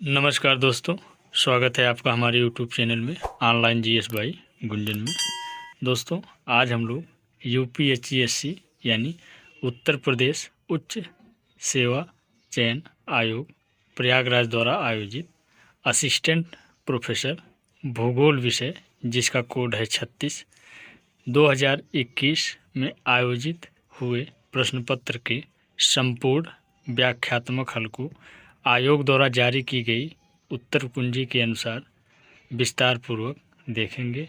नमस्कार दोस्तों, स्वागत है आपका हमारे यूट्यूब चैनल में ऑनलाइन जीएस बाई गुंजन में। दोस्तों, आज हम लोग यूपीएससी यानी उत्तर प्रदेश उच्च सेवा चयन आयोग प्रयागराज द्वारा आयोजित असिस्टेंट प्रोफेसर भूगोल विषय, जिसका कोड है 36, 2021 में आयोजित हुए प्रश्न पत्र के संपूर्ण व्याख्यात्मक हल को आयोग द्वारा जारी की गई उत्तर कुंजी के अनुसार विस्तार पूर्वक देखेंगे,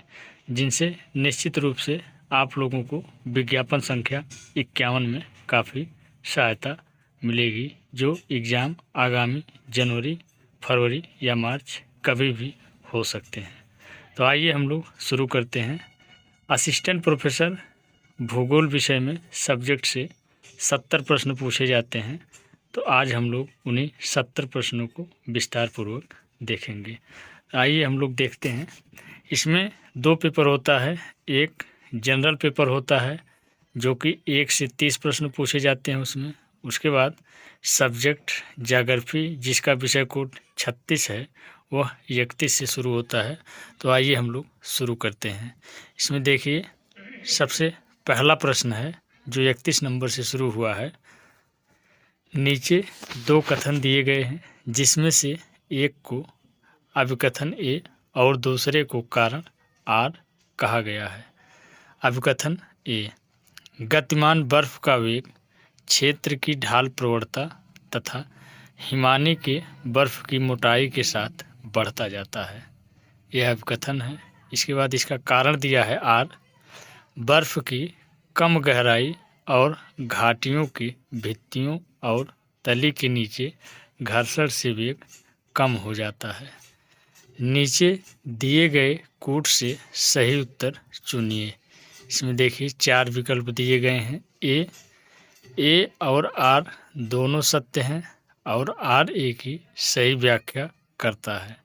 जिनसे निश्चित रूप से आप लोगों को विज्ञापन संख्या 51 में काफ़ी सहायता मिलेगी, जो एग्ज़ाम आगामी जनवरी, फरवरी या मार्च कभी भी हो सकते हैं। तो आइए हम लोग शुरू करते हैं। असिस्टेंट प्रोफेसर भूगोल विषय में सब्जेक्ट से 70 प्रश्न पूछे जाते हैं। तो आज हम लोग उन्हीं 70 प्रश्नों को विस्तार पूर्वक देखेंगे। आइए हम लोग देखते हैं। इसमें 2 पेपर होता है। एक जनरल पेपर होता है जो कि 1 से 30 प्रश्न पूछे जाते हैं उसमें। उसके बाद सब्जेक्ट ज्योग्राफी, जिसका विषय कोड 36 है, वह 31 से शुरू होता है। तो आइए हम लोग शुरू करते हैं। इसमें देखिए, सबसे पहला प्रश्न है जो 31 नंबर से शुरू हुआ है। नीचे 2 कथन दिए गए हैं, जिसमें से एक को अभिकथन ए और दूसरे को कारण आर कहा गया है। अभिकथन ए, गतिमान बर्फ का वेग क्षेत्र की ढाल प्रवणता तथा हिमानी के बर्फ की मोटाई के साथ बढ़ता जाता है। यह अभिकथन है। इसके बाद इसका कारण दिया है आर, बर्फ की कम गहराई और घाटियों की भित्तियों और तली के नीचे घर्षण से वेग कम हो जाता है। नीचे दिए गए कूट से सही उत्तर चुनिए। इसमें देखिए 4 विकल्प दिए गए हैं। ए और आर दोनों सत्य हैं और आर ए की सही व्याख्या करता है।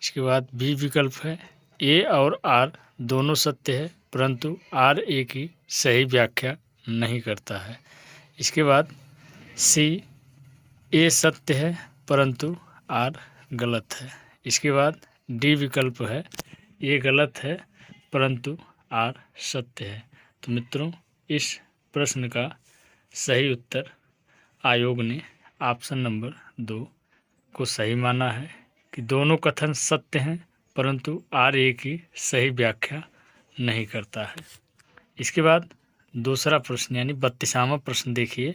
इसके बाद बी विकल्प है, ए और आर दोनों सत्य है परंतु आर ए की सही व्याख्या नहीं करता है। इसके बाद सी, ए सत्य है परंतु आर गलत है। इसके बाद डी विकल्प है, ए गलत है परंतु आर सत्य है। तो मित्रों, इस प्रश्न का सही उत्तर आयोग ने ऑप्शन नंबर 2 को सही माना है कि दोनों कथन सत्य हैं परंतु आर ए की सही व्याख्या नहीं करता है। इसके बाद दूसरा प्रश्न यानी 32वां प्रश्न देखिए।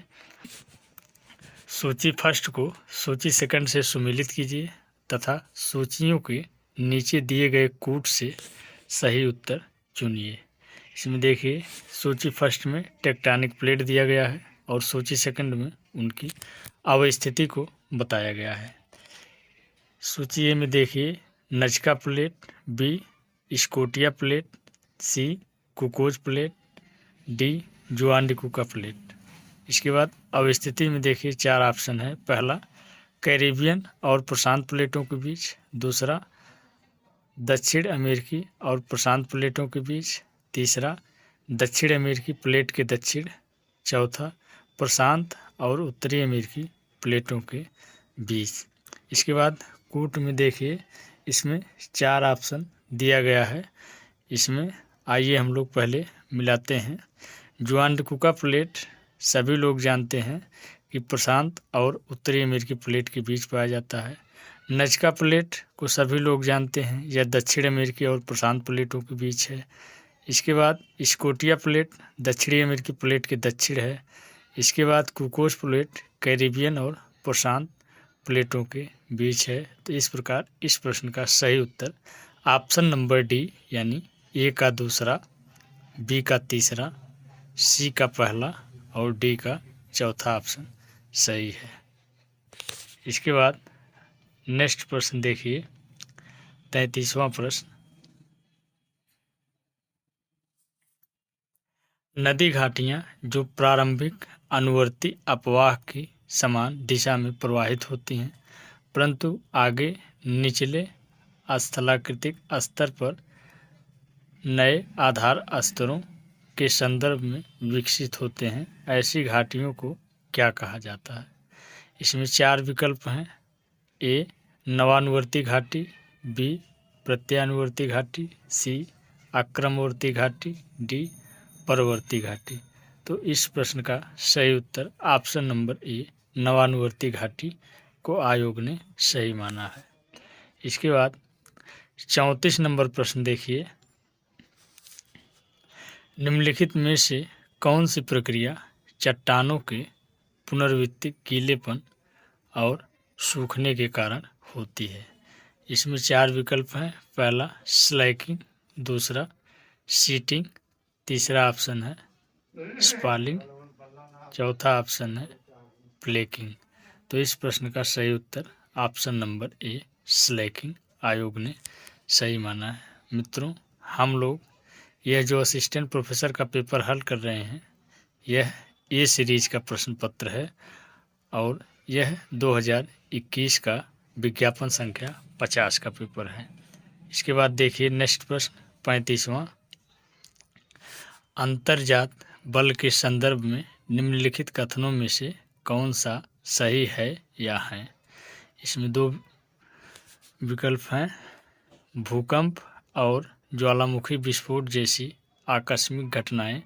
सूची फर्स्ट को सूची सेकंड से सुमेलित कीजिए तथा सूचियों के नीचे दिए गए कूट से सही उत्तर चुनिए। इसमें देखिए, सूची फर्स्ट में टेक्टोनिक प्लेट दिया गया है और सूची सेकंड में उनकी अवस्थिति को बताया गया है। सूची ए में देखिए Nazca plate, B Scotia plate, C Cocos plate, D Juan de Fuca plate. इसके बाद अवस्थिति में देखिए 4 ऑप्शन है। पहला कैरिबियन और प्रशांत प्लेटों के बीच, दूसरा दक्षिण अमेरिकी और प्रशांत प्लेटों के बीच, तीसरा दक्षिण अमेरिकी प्लेट के दक्षिण, चौथा प्रशांत और उत्तरी अमेरिकी प्लेटों के बीच। इसके बाद कूट में देखिए, इसमें 4 ऑप्शन दिया गया है। इसमें आइए हम लोग पहले मिलाते हैं। जुआंडिकुका प्लेट सभी लोग जानते हैं कि प्रशांत और उत्तरी अमेरिकी प्लेट के बीच पाया जाता है। नजका प्लेट को सभी लोग जानते हैं, यह दक्षिण अमेरिकी और प्रशांत प्लेटों के बीच है। इसके बाद स्कोटिया प्लेट दक्षिणी अमेरिकी प्लेट के दक्षिण है। इसके बाद कुकोज प्लेट कैरिबियन और प्रशांत प्लेटों के बीच है। तो इस प्रकार इस प्रश्न का सही उत्तर ऑप्शन नंबर डी यानी ए का दूसरा, बी का तीसरा, सी का पहला और डी का चौथा ऑप्शन सही है। इसके बाद नेक्स्ट प्रश्न देखिए, 33वां प्रश्न। नदी घाटियां जो प्रारंभिक अनुवर्ती अपवाह की समान दिशा में प्रवाहित होती हैं परंतु आगे निचले स्थलाकृतिक स्तर पर नए आधार स्तरों के संदर्भ में विकसित होते हैं, ऐसी घाटियों को क्या कहा जाता है। इसमें 4 विकल्प हैं। ए नवानुवर्ती घाटी, बी प्रत्यानुवर्ती घाटी, सी आक्रमवर्ती घाटी, डी परवर्ती घाटी। तो इस प्रश्न का सही उत्तर ऑप्शन नंबर ए नवानुवर्ती घाटी को आयोग ने सही माना है। इसके बाद 34 नंबर प्रश्न देखिए, निम्नलिखित में से कौन सी प्रक्रिया चट्टानों के पुनर्वित्त गीलेपन और सूखने के कारण होती है? इसमें 4 विकल्प हैं। पहला स्लैकिंग, दूसरा सीटिंग, तीसरा ऑप्शन है स्पालिंग, चौथा ऑप्शन है प्लेकिंग। तो इस प्रश्न का सही उत्तर ऑप्शन नंबर ए स्लैकिंग आयोग ने सही माना है। मित्रों, हम लोग यह जो असिस्टेंट प्रोफेसर का पेपर हल कर रहे हैं, यह ए सीरीज का प्रश्न पत्र है और यह 2021 का विज्ञापन संख्या 50 का पेपर है। इसके बाद देखिए नेक्स्ट प्रश्न 35वां, अंतर्जात बल के संदर्भ में निम्नलिखित कथनों में से कौन सा सही है या है? इसमें 2 विकल्प हैं। भूकंप और ज्वालामुखी विस्फोट जैसी आकस्मिक घटनाएं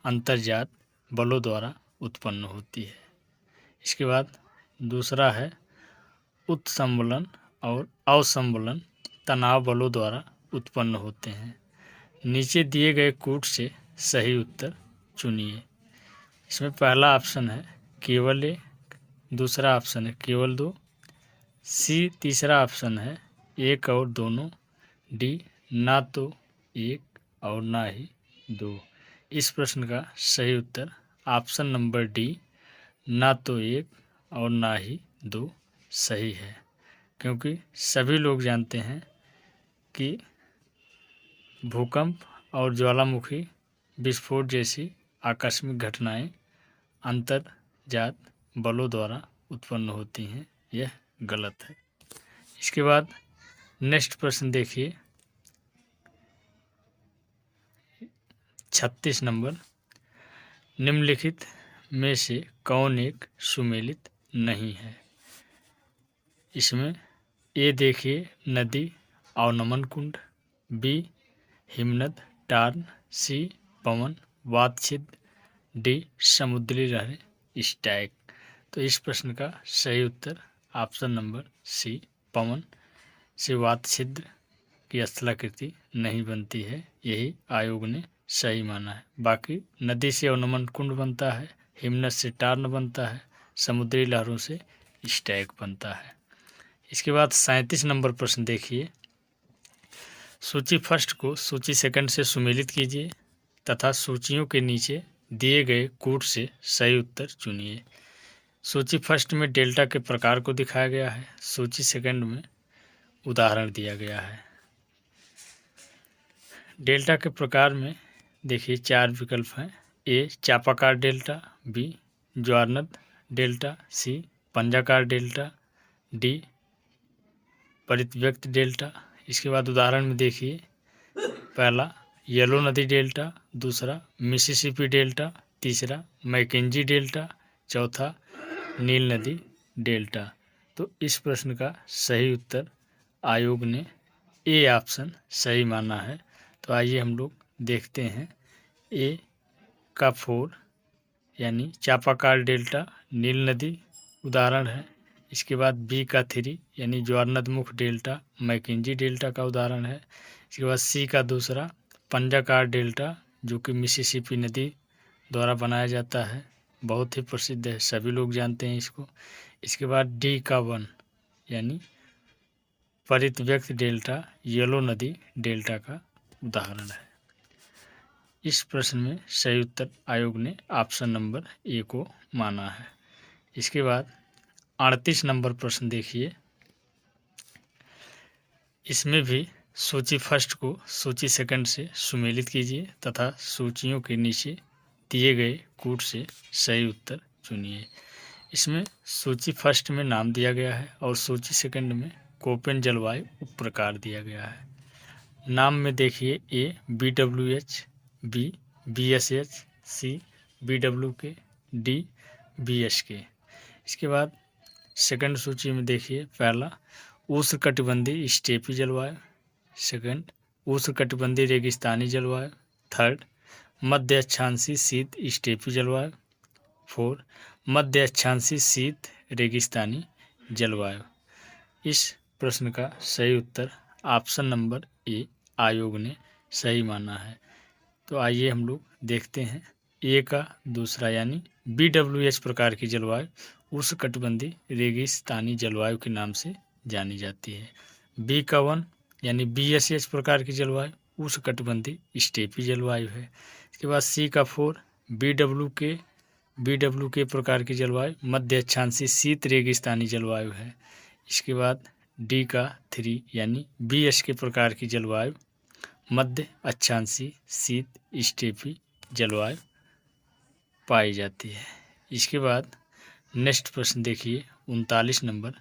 अंतर्जात बलों द्वारा उत्पन्न होती है। इसके बाद दूसरा है उत्संबलन और अवसंबलन तनाव बलों द्वारा उत्पन्न होते हैं। नीचे दिए गए कूट से सही उत्तर चुनिए। इसमें पहला ऑप्शन है केवल एक, दूसरा ऑप्शन है केवल दो, सी तीसरा ऑप्शन है एक और दोनों, डी ना तो एक और ना ही दो। इस प्रश्न का सही उत्तर ऑप्शन नंबर डी ना तो एक और ना ही दो सही है, क्योंकि सभी लोग जानते हैं कि भूकंप और ज्वालामुखी विस्फोट जैसी आकस्मिक घटनाएं अंतर्जात बलों द्वारा उत्पन्न होती हैं। यह गलत है। इसके बाद नेक्स्ट प्रश्न देखिए 36 नंबर, निम्नलिखित में से कौन एक सुमेलित नहीं है? इसमें ए देखिए नदी अवनमन कुंड, बी हिमनद टार्न, सी पवन वातछिद्र, डी समुद्री लहरें स्टैग। तो इस प्रश्न का सही उत्तर ऑप्शन नंबर सी पवन से वातछिद्र की स्थलाकृति नहीं बनती है, यही आयोग ने सही माना है। बाकी नदी से अवनमन कुंड बनता है, हिमनद से टार्न बनता है, समुद्री लहरों से स्टैग बनता है। इसके बाद 37 नंबर प्रश्न देखिए, सूची फर्स्ट को सूची सेकंड से सुमेलित कीजिए तथा सूचियों के नीचे दिए गए कूट से सही उत्तर चुनिए। सूची फर्स्ट में डेल्टा के प्रकार को दिखाया गया है, सूची सेकंड में उदाहरण दिया गया है। डेल्टा के प्रकार में देखिए 4 विकल्प हैं। ए चापाकार डेल्टा, बी ज्वारनद डेल्टा, सी पंजाकार डेल्टा, डी परिव्यक्त डेल्टा। इसके बाद उदाहरण में देखिए, पहला येलो नदी डेल्टा, दूसरा मिसिसिपी डेल्टा, तीसरा मैकेंजी डेल्टा, चौथा नील नदी डेल्टा। तो इस प्रश्न का सही उत्तर आयोग ने ए ऑप्शन सही माना है। तो आइए हम लोग देखते हैं। ए का 4 यानी चापाकार डेल्टा नील नदी उदाहरण है। इसके बाद बी का 3 यानी ज्वारनदमुख डेल्टा मैकेंजी डेल्टा का उदाहरण है। इसके बाद सी का दूसरा पंजाकार डेल्टा जो कि मिसिसिपी नदी द्वारा बनाया जाता है, बहुत ही प्रसिद्ध है, सभी लोग जानते हैं इसको। इसके बाद डी का 1 यानी परिव्यक्त डेल्टा येलो नदी डेल्टा का उदाहरण है। इस प्रश्न में सही उत्तर आयोग ने ऑप्शन नंबर ए को माना है। इसके बाद 38 नंबर प्रश्न देखिए, इसमें भी सूची फर्स्ट को सूची सेकंड से सुमेलित कीजिए तथा सूचियों के नीचे दिए गए कूट से सही उत्तर चुनिए। इसमें सूची फर्स्ट में नाम दिया गया है और सूची सेकंड में कोपेन जलवायु उप प्रकार दिया गया है। नाम में देखिए ए BWH, बी BSH, सी BWK, डी BSK। इसके बाद सेकंड सूची में देखिए, पहला उष्णकटिबंधीय स्टेपी जलवायु। सेकंड, उष्णकटिबंधीय रेगिस्तानी जलवायु। थर्ड, मध्य अक्षांशीय शीत स्टेपी जलवायु। फोर, मध्य अक्षांशीय शीत रेगिस्तानी जलवायु। इस प्रश्न का सही उत्तर ऑप्शन नंबर ए आयोग ने सही माना है। तो आइए हम लोग देखते हैं ए का दूसरा यानी BWH प्रकार की जलवायु उष्णकटिबंधीय रेगिस्तानी जलवायु के नाम से जानी जाती है। बी का 1 यानी BSH प्रकार की जलवायु उष्णकटिबंधीय स्टेपी जलवायु है। इसके बाद सी का 4 BWK प्रकार की जलवायु मध्य अक्षांशीय शीत रेगिस्तानी जलवायु है। इसके बाद डी का 3 यानी BSK प्रकार की जलवायु मध्य अक्षांशीय शीत स्टेपी जलवायु पाई जाती है। इसके बाद नेक्स्ट प्रश्न देखिए 39 नंबर,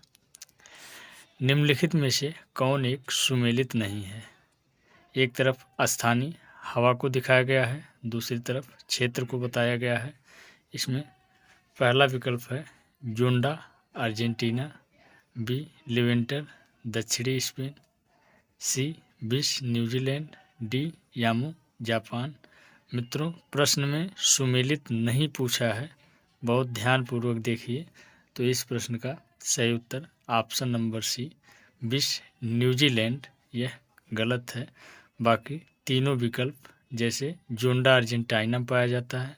निम्नलिखित में से कौन एक सुमेलित नहीं है। एक तरफ स्थानीय हवा को दिखाया गया है, दूसरी तरफ क्षेत्र को बताया गया है। इसमें पहला विकल्प है जोंडा अर्जेंटीना, बी लेवेंटर दक्षिणी स्पेन, सी बिस न्यूजीलैंड, डी यामो जापान। मित्रों, प्रश्न में सुमेलित नहीं पूछा है, बहुत ध्यानपूर्वक देखिए। तो इस प्रश्न का सही उत्तर ऑप्शन नंबर सी बिस न्यूजीलैंड यह गलत है। बाकी तीनों विकल्प जैसे जोंडा अर्जेंटीना में पाया जाता है,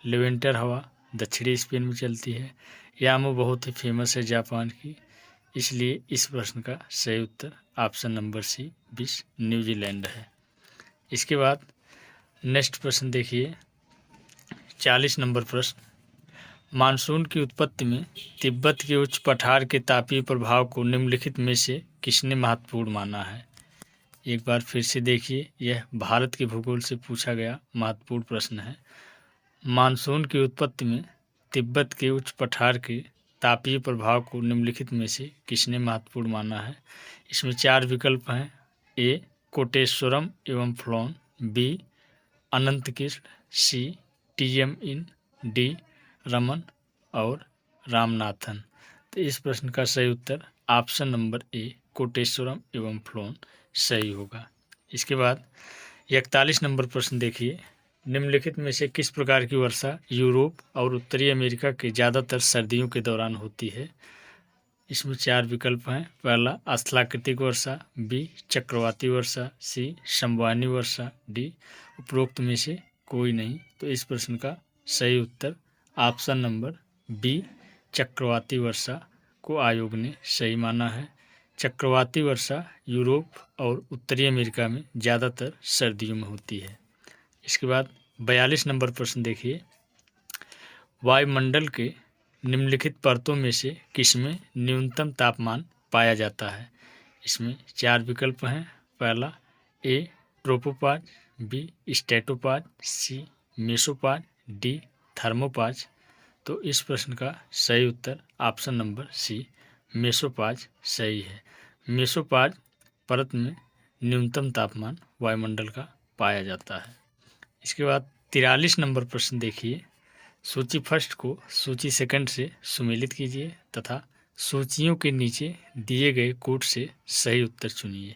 लेवेंटर हवा दक्षिणी स्पेन में चलती है, यामो बहुत ही फेमस है जापान की, इसलिए इस प्रश्न का सही उत्तर ऑप्शन नंबर सी बिस न्यूजीलैंड है। इसके बाद नेक्स्ट प्रश्न देखिए 40 नंबर प्रश्न, मानसून की उत्पत्ति में तिब्बत के उच्च पठार के तापीय प्रभाव को निम्नलिखित में से किसने महत्वपूर्ण माना है। एक बार फिर से देखिए, यह भारत के भूगोल से पूछा गया महत्वपूर्ण प्रश्न है। मानसून की उत्पत्ति में तिब्बत के उच्च पठार के तापीय प्रभाव को निम्नलिखित में से किसने महत्वपूर्ण माना है। इसमें 4 विकल्प हैं। ए कोटेश्वरम एवं फ्लोन, बी अनंतकृष्ण, सी TM इन, डी रमन और रामनाथन। तो इस प्रश्न का सही उत्तर ऑप्शन नंबर ए कोटेश्वरम एवं फ्लोन सही होगा। इसके बाद 41 नंबर प्रश्न देखिए, निम्नलिखित में से किस प्रकार की वर्षा यूरोप और उत्तरी अमेरिका के ज़्यादातर सर्दियों के दौरान होती है। इसमें 4 विकल्प हैं। पहला स्थलाकृतिक वर्षा, बी चक्रवाती वर्षा, सी संवहनी वर्षा, डी उपरोक्त में से कोई नहीं। तो इस प्रश्न का सही उत्तर ऑप्शन नंबर बी चक्रवाती वर्षा को आयोग ने सही माना है। चक्रवाती वर्षा यूरोप और उत्तरी अमेरिका में ज़्यादातर सर्दियों में होती है। इसके बाद 42 नंबर प्रश्न देखिए, वायुमंडल के निम्नलिखित परतों में से किसमें न्यूनतम तापमान पाया जाता है। इसमें 4 विकल्प हैं। पहला ए ट्रोपोपॉज, बी स्ट्रेटोपॉज, सी मेसोपॉज, डी थर्मोपॉज। तो इस प्रश्न का सही उत्तर ऑप्शन नंबर सी मेसोपॉज सही है। मेसोपॉज परत में न्यूनतम तापमान वायुमंडल का पाया जाता है। इसके बाद 43 नंबर प्रश्न देखिए, सूची फर्स्ट को सूची सेकंड से सुमेलित कीजिए तथा सूचियों के नीचे दिए गए कोड से सही उत्तर चुनिए।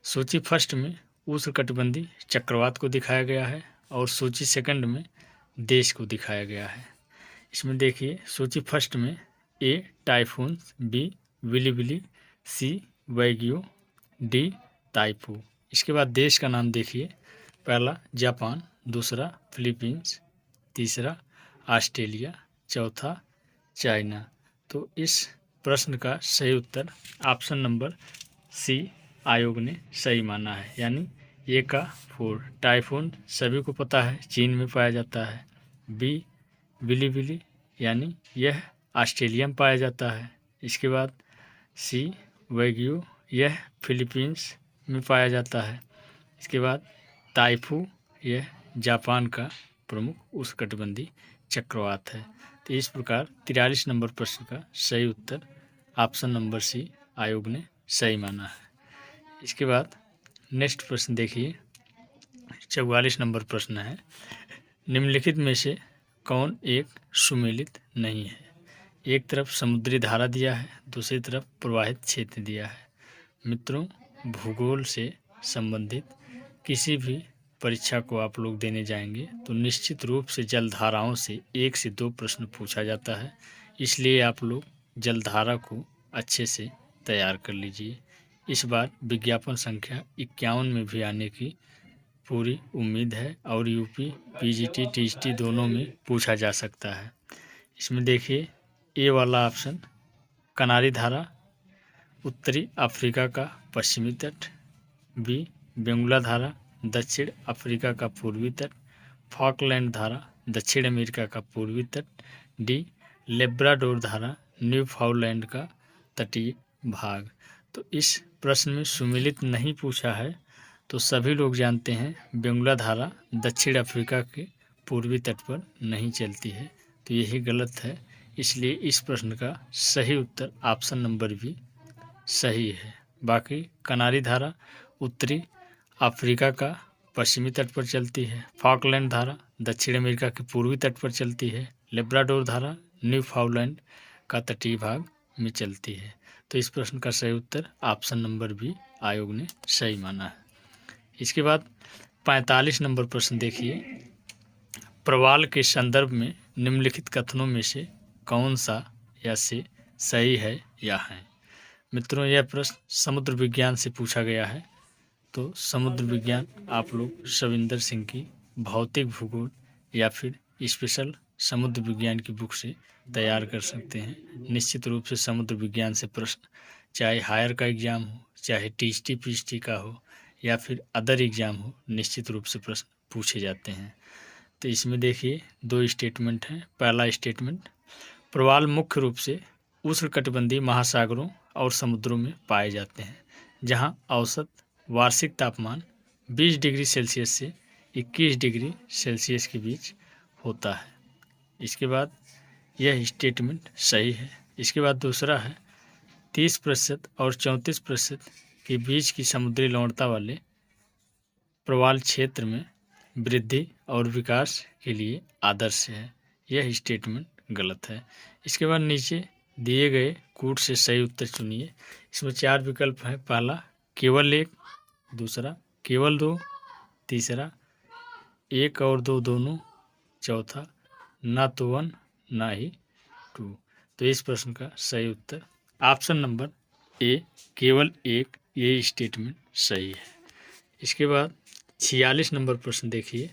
सूची फर्स्ट में उष्णकटिबंधीय चक्रवात को दिखाया गया है और सूची सेकंड में देश को दिखाया गया है। इसमें देखिए, सूची फर्स्ट में ए टाइफून, बी विलिविली, सी वैग्यू, डी ताइफू। इसके बाद देश का नाम देखिए, पहला जापान, दूसरा फिलीपींस, तीसरा ऑस्ट्रेलिया, चौथा चाइना। तो इस प्रश्न का सही उत्तर ऑप्शन नंबर सी आयोग ने सही माना है, यानी ए का 4 टाइफून सभी को पता है चीन में पाया जाता है, बी विलिविली यानी यह ऑस्ट्रेलिया में पाया जाता है। इसके बाद सी वैग्यू यह फिलीपींस में पाया जाता है। इसके बाद ताइफू यह जापान का प्रमुख उष्णकटिबंधीय चक्रवात है। तो इस प्रकार 43 नंबर प्रश्न का सही उत्तर ऑप्शन नंबर सी आयोग ने सही माना है। इसके बाद नेक्स्ट प्रश्न देखिए, 44 नंबर प्रश्न है, निम्नलिखित में से कौन एक सुमेलित नहीं है। एक तरफ समुद्री धारा दिया है, दूसरी तरफ प्रवाहित क्षेत्र दिया है। मित्रों, भूगोल से संबंधित किसी भी परीक्षा को आप लोग देने जाएंगे तो निश्चित रूप से जलधाराओं से 1 से 2 प्रश्न पूछा जाता है, इसलिए आप लोग जलधारा को अच्छे से तैयार कर लीजिए। इस बार विज्ञापन संख्या 51 में भी आने की पूरी उम्मीद है और यूपी, पीजीटी, टीजीटी दोनों में पूछा जा सकता है। इसमें देखिए, ए वाला ऑप्शन कनारी धारा उत्तरी अफ्रीका का पश्चिमी तट, बी बेंगुला धारा दक्षिण अफ्रीका का पूर्वी तट, फॉकलैंड धारा दक्षिण अमेरिका का पूर्वी तट, डी लेब्राडोर धारा न्यूफाउंडलैंड का तटीय भाग। तो इस प्रश्न में सुमेलित नहीं पूछा है, तो सभी लोग जानते हैं बेंगुला धारा दक्षिण अफ्रीका के पूर्वी तट पर नहीं चलती है, तो यही गलत है। इसलिए इस प्रश्न का सही उत्तर ऑप्शन नंबर बी सही है। बाकी कनारी धारा उत्तरी अफ्रीका का पश्चिमी तट पर चलती है, फॉकलैंड धारा दक्षिण अमेरिका के पूर्वी तट पर चलती है, लेब्राडोर धारा न्यूफाउंडलैंड का तटीय भाग में चलती है। तो इस प्रश्न का सही उत्तर ऑप्शन नंबर बी आयोग ने सही माना है। इसके बाद 45 नंबर प्रश्न देखिए, प्रवाल के संदर्भ में निम्नलिखित कथनों में से कौन सा या से सही है या है। मित्रों, यह प्रश्न समुद्र विज्ञान से पूछा गया है, तो समुद्र विज्ञान आप लोग शविंदर सिंह की भौतिक भूगोल या फिर स्पेशल समुद्र विज्ञान की बुक से तैयार कर सकते हैं। निश्चित रूप से समुद्र विज्ञान से प्रश्न चाहे हायर का एग्ज़ाम हो, चाहे टीजीटी पीजीटी का हो या फिर अदर एग्ज़ाम हो, निश्चित रूप से प्रश्न पूछे जाते हैं। तो इसमें देखिए 2 स्टेटमेंट हैं। पहला स्टेटमेंट, प्रवाल मुख्य रूप से उष्णकटिबंधीय महासागरों और समुद्रों में पाए जाते हैं, जहां औसत वार्षिक तापमान 20 डिग्री सेल्सियस से 21 डिग्री सेल्सियस के बीच होता है। इसके बाद यह स्टेटमेंट सही है। इसके बाद दूसरा है, 30% और 34% के बीच की समुद्री लवणता वाले प्रवाल क्षेत्र में वृद्धि और विकास के लिए आदर्श है। यह स्टेटमेंट गलत है। इसके बाद नीचे दिए गए कूट से सही उत्तर चुनिए। इसमें 4 विकल्प हैं। पहला केवल 1, दूसरा केवल 2, तीसरा 1 और 2 दोनों, चौथा ना तो 1 ना ही 2। तो इस प्रश्न का सही उत्तर ऑप्शन नंबर ए केवल 1 ये स्टेटमेंट सही है। इसके बाद 46 नंबर प्रश्न देखिए,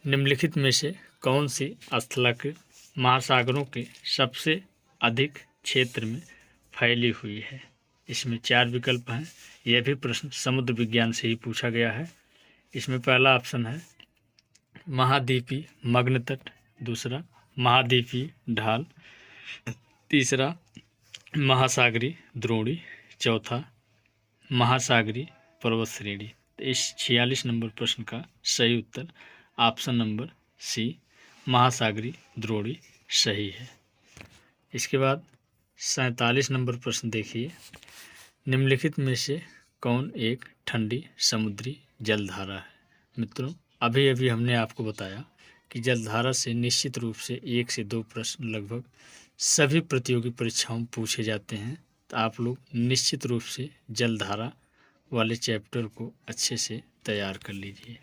निम्नलिखित में से कौन सी स्थलाकृत महासागरों के सबसे अधिक क्षेत्र में फैली हुई है। इसमें 4 विकल्प हैं। यह भी प्रश्न समुद्र विज्ञान से ही पूछा गया है। इसमें पहला ऑप्शन है महाद्वीपीय मग्न तट, दूसरा महाद्वीपीय ढाल, तीसरा महासागरीय द्रोणी, चौथा महासागरीय पर्वत श्रेणी। तो इस 46 नंबर प्रश्न का सही उत्तर ऑप्शन नंबर सी महासागरीय द्रोणी सही है। इसके बाद 47 नंबर प्रश्न देखिए, निम्नलिखित में से कौन एक ठंडी समुद्री जलधारा है। मित्रों, अभी अभी हमने आपको बताया कि जलधारा से निश्चित रूप से 1 से 2 प्रश्न लगभग सभी प्रतियोगी परीक्षाओं में पूछे जाते हैं। तो आप लोग निश्चित रूप से जलधारा वाले चैप्टर को अच्छे से तैयार कर लीजिए।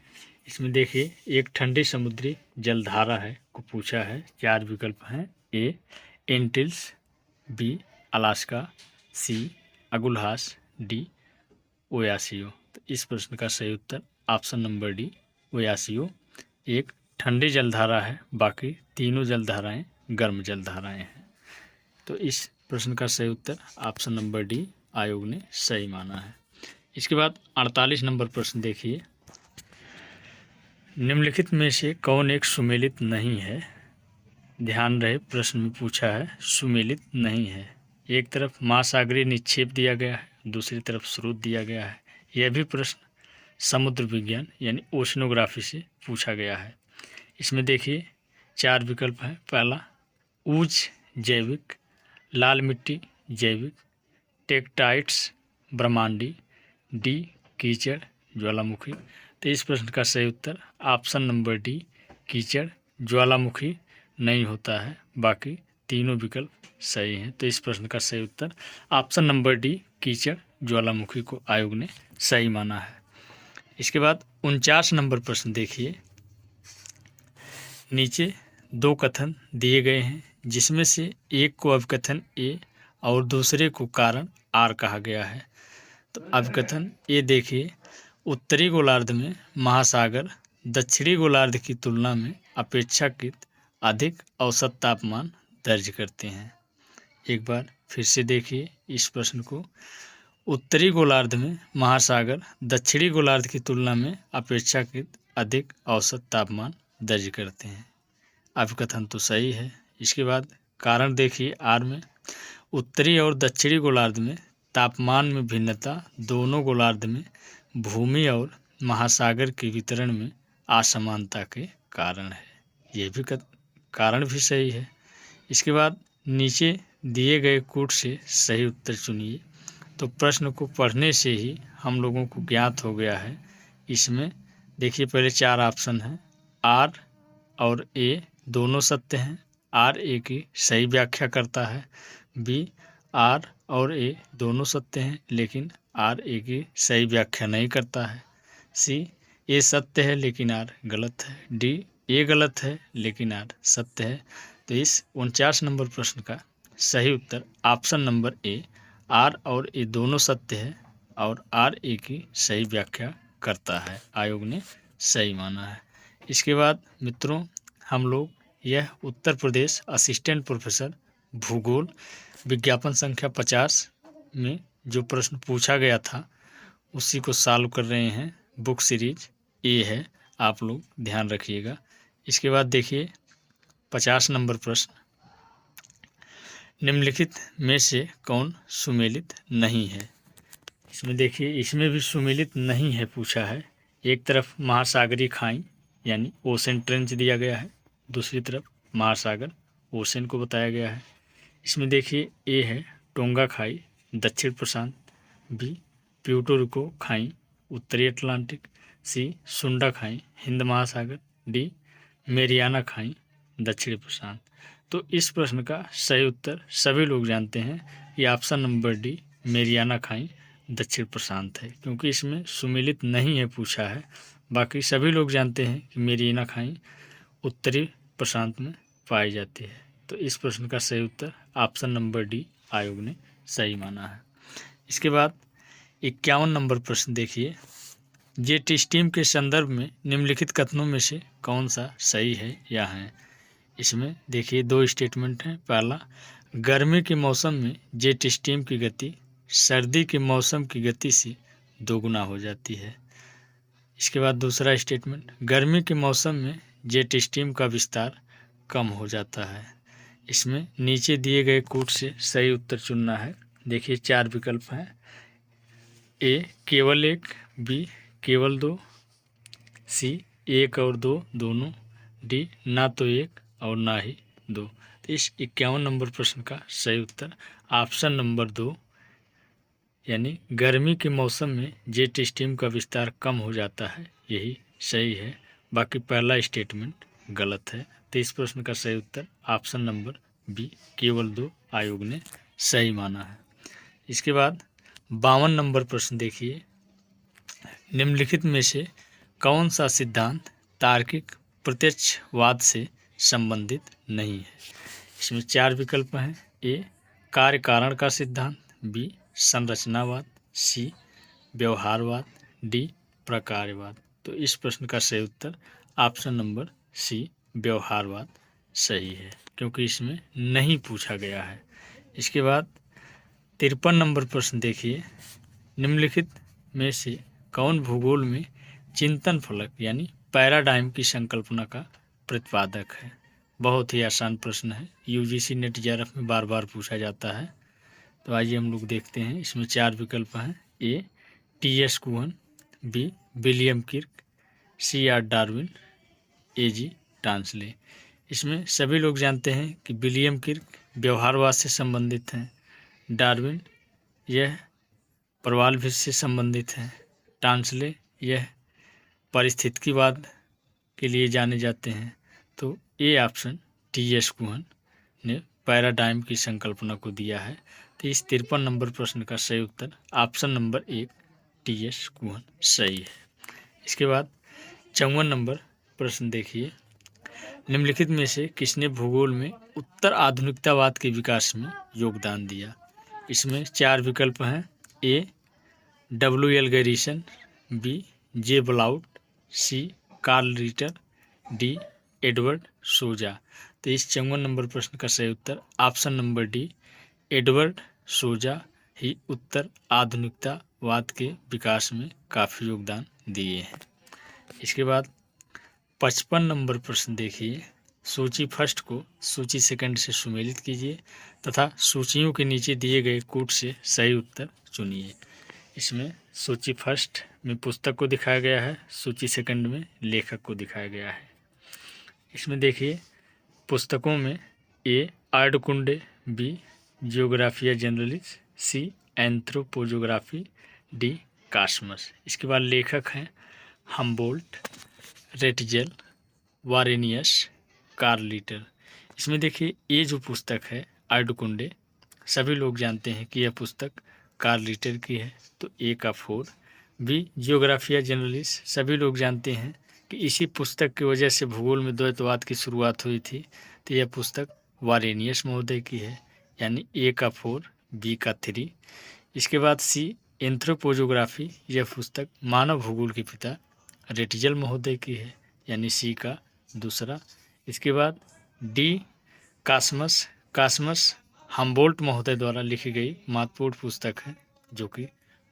इसमें देखिए, एक ठंडी समुद्री जलधारा है को पूछा है। 4 विकल्प हैं। ए एंटिल्स, बी अलास्का, सी अगुलहास, डी ओयासियो। तो इस प्रश्न का सही उत्तर ऑप्शन नंबर डी ओयासियो एक ठंडी जलधारा है, बाकी तीनों जलधाराएं गर्म जलधाराएं हैं। तो इस प्रश्न का सही उत्तर ऑप्शन नंबर डी आयोग ने सही माना है। इसके बाद 48 नंबर प्रश्न देखिए, निम्नलिखित में से कौन एक सुमेलित नहीं है। ध्यान रहे, प्रश्न में पूछा है सुमेलित नहीं है। एक तरफ महासागरीय निक्षेप दिया गया है, दूसरी तरफ स्रोत दिया गया है। यह भी प्रश्न समुद्र विज्ञान यानी ओशनोग्राफी से पूछा गया है। इसमें देखिए 4 विकल्प हैं। पहला ऊज जैविक, लाल मिट्टी जैविक, टेक्टाइट्स ब्रह्मांडी, डी कीचड़ ज्वालामुखी। तो इस प्रश्न का सही उत्तर ऑप्शन नंबर डी कीचड़ ज्वालामुखी नहीं होता है, बाकी तीनों विकल्प सही हैं। तो इस प्रश्न का सही उत्तर ऑप्शन नंबर डी कीचड़ ज्वालामुखी को आयोग ने सही माना है। इसके बाद 49 नंबर प्रश्न देखिए। नीचे दो कथन दिए गए हैं जिसमें से एक को अभिकथन ए और दूसरे को कारण आर कहा गया है। तो अभिकथन ए देखिए, उत्तरी गोलार्ध में महासागर दक्षिणी गोलार्ध की तुलना में अपेक्षाकृत अधिक औसत तापमान दर्ज करते हैं। एक बार फिर से देखिए इस प्रश्न को, उत्तरी गोलार्ध में महासागर दक्षिणी गोलार्ध की तुलना में अपेक्षाकृत अधिक औसत तापमान दर्ज करते हैं। अभिकथन तो सही है। इसके बाद कारण देखिए आर में, उत्तरी और दक्षिणी गोलार्ध में तापमान में भिन्नता दोनों गोलार्ध में भूमि और महासागर के वितरण में असमानता के कारण है। ये भी कारण भी सही है। इसके बाद नीचे दिए गए कूट से सही उत्तर चुनिए। तो प्रश्न को पढ़ने से ही हम लोगों को ज्ञात हो गया है। इसमें देखिए पहले 4 ऑप्शन हैं। आर और ए दोनों सत्य हैं। आर ए की सही व्याख्या करता है। बी, आर और ए दोनों सत्य हैं लेकिन आर ए की सही व्याख्या नहीं करता है। सी, ए सत्य है लेकिन आर गलत है। डी, ए गलत है लेकिन आर सत्य है। तो इस 49 नंबर प्रश्न का सही उत्तर ऑप्शन नंबर ए, आर और ए दोनों सत्य है और आर ए की सही व्याख्या करता है, आयोग ने सही माना है। इसके बाद मित्रों, हम लोग यह उत्तर प्रदेश असिस्टेंट प्रोफेसर भूगोल विज्ञापन संख्या 50 में जो प्रश्न पूछा गया था उसी को सॉल्व कर रहे हैं। बुक सीरीज ए है, आप लोग ध्यान रखिएगा। इसके बाद देखिए 50 नंबर प्रश्न, निम्नलिखित में से कौन सुमेलित नहीं है। इसमें देखिए, इसमें भी सुमेलित नहीं है पूछा है। एक तरफ महासागरीय खाई यानी ओशन ट्रेंच दिया गया है, दूसरी तरफ महासागर ओशन को बताया गया है। इसमें देखिए ए है टोंगा खाई दक्षिण प्रशांत, बी प्यूर्टो रिको खाई उत्तरी अटलांटिक, सी सुंडा खाई हिंद महासागर, डी मेरियाना खाई दक्षिणी प्रशांत। तो इस प्रश्न का सही उत्तर सभी लोग जानते हैं कि ऑप्शन नंबर डी मेरियाना खाई दक्षिण प्रशांत है, क्योंकि इसमें सुमेलित नहीं है पूछा है। बाकी सभी लोग जानते हैं कि मेरियाना खाई उत्तरी प्रशांत में पाई जाती है। तो इस प्रश्न का सही उत्तर ऑप्शन नंबर डी आयोग ने सही माना है। इसके बाद 51 नंबर प्रश्न देखिए, जेट स्टीम के संदर्भ में निम्नलिखित कथनों में से कौन सा सही है या है। इसमें देखिए 2 स्टेटमेंट हैं। पहला, गर्मी के मौसम में जेट स्टीम की गति सर्दी के मौसम की गति से दोगुना हो जाती है। इसके बाद दूसरा स्टेटमेंट, गर्मी के मौसम में जेट स्टीम का विस्तार कम हो जाता है। इसमें नीचे दिए गए कोड से सही उत्तर चुनना है। देखिए 4 विकल्प हैं। ए केवल 1, बी केवल 2, सी 1 और 2 दोनों, डी ना तो 1 और ना ही 2। तो इस 51 नंबर प्रश्न का सही उत्तर ऑप्शन नंबर 2 यानी गर्मी के मौसम में जेट स्टीम का विस्तार कम हो जाता है, यही सही है। बाकी पहला स्टेटमेंट गलत है। तो इस प्रश्न का सही उत्तर ऑप्शन नंबर बी केवल 2 आयोग ने सही माना है। इसके बाद 52 नंबर प्रश्न देखिए, निम्नलिखित में से कौन सा सिद्धांत तार्किक प्रत्यक्षवाद से संबंधित नहीं है। इसमें 4 विकल्प हैं। ए कार्य कारण का सिद्धांत, बी संरचनावाद, सी व्यवहारवाद, डी प्रकारवाद। तो इस प्रश्न का सही उत्तर ऑप्शन नंबर सी व्यवहारवाद सही है, क्योंकि इसमें नहीं पूछा गया है। इसके बाद 53 नंबर प्रश्न देखिए, निम्नलिखित में से कौन भूगोल में चिंतन फलक यानी पैराडाइम की संकल्पना का प्रतिपादक है। बहुत ही आसान प्रश्न है, यूजीसी नेट जेआरएफ में बार बार पूछा जाता है। तो आइए हम लोग देखते हैं। इसमें 4 विकल्प हैं। A T S. Kuhn, B William Kirk, C R Darwin, A G Tansley. इसमें सभी लोग जानते हैं कि विलियम किर्क व्यवहारवाद से संबंधित हैं, डार्विन यह प्रवालभिद से संबंधित हैं, टांसले यह पारिस्थितिकीवाद के लिए जाने जाते हैं। तो ए ऑप्शन टी.एस. कुहन ने पैराडाइम की संकल्पना को दिया है। तो इस 53 नंबर प्रश्न का सही उत्तर ऑप्शन नंबर 1 टी.एस. कुहन सही है। इसके बाद 54 नंबर प्रश्न देखिए, निम्नलिखित में से किसने भूगोल में उत्तर आधुनिकतावाद के विकास में योगदान दिया। इसमें 4 विकल्प हैं। ए W.L. गैरिसन, बी जे ब्लाउट, सी कार्ल रिटर, डी एडवर्ड सोजा। तो इस 54 नंबर प्रश्न का सही उत्तर ऑप्शन नंबर डी एडवर्ड सोजा ही उत्तर आधुनिकतावाद के विकास में काफ़ी योगदान दिए हैं। इसके बाद 55 नंबर प्रश्न देखिए, सूची फर्स्ट को सूची सेकंड से सुमेलित कीजिए तथा सूचियों के नीचे दिए गए कूट से सही उत्तर चुनिए। इसमें सूची फर्स्ट में पुस्तक को दिखाया गया है, सूची सेकंड में लेखक को दिखाया गया है। इसमें देखिए पुस्तकों में ए आर्डकुंडे, बी जियोग्राफिया जनरलिस, सी एंथ्रोपोजोग्राफी, डी कास्मस। इसके बाद लेखक हैं हम्बोल्ट, रेटजेल, वारेनियस, कार्ल रिटर। इसमें देखिए ये जो पुस्तक है आर्डकुंडे, सभी लोग जानते हैं कि यह पुस्तक कार्ल रिटर की है, तो ए का 4। बी जियोग्राफिया जनरलिस, सभी लोग जानते हैं कि इसी पुस्तक की वजह से भूगोल में द्वैतवाद की शुरुआत हुई थी, तो यह पुस्तक वारेनियस महोदय की है, यानी ए का 4, बी का 3। इसके बाद सी एंथ्रोपोजोग्राफी, यह पुस्तक मानव भूगोल के पिता रेटजेल महोदय की है, यानी सी का 2। इसके बाद डी कास्मस, कास्मस हम्बोल्ट महोदय द्वारा लिखी गई महत्वपूर्ण पुस्तक है जो कि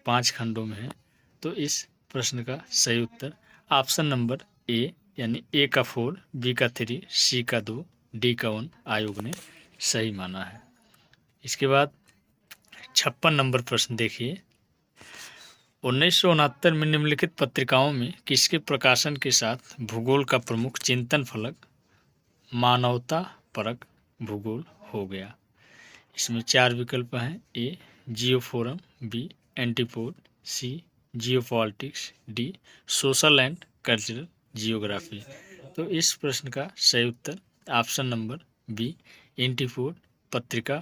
5 खंडों में है। तो इस प्रश्न का सही उत्तर ऑप्शन नंबर ए यानी ए का 4, बी का 3, सी का 2, डी का 1 आयोग ने सही माना है। इसके बाद 56 नंबर प्रश्न देखिए, 1969 में निम्नलिखित पत्रिकाओं में किसके प्रकाशन के साथ भूगोल का प्रमुख चिंतन फलक मानवता परक भूगोल हो गया। इसमें 4 विकल्प हैं। A Geoforum, B Antipode, C geopolitics, D social and cultural geography. तो इस प्रश्न का सही उत्तर ऑप्शन नंबर बी एंटीपोड पत्रिका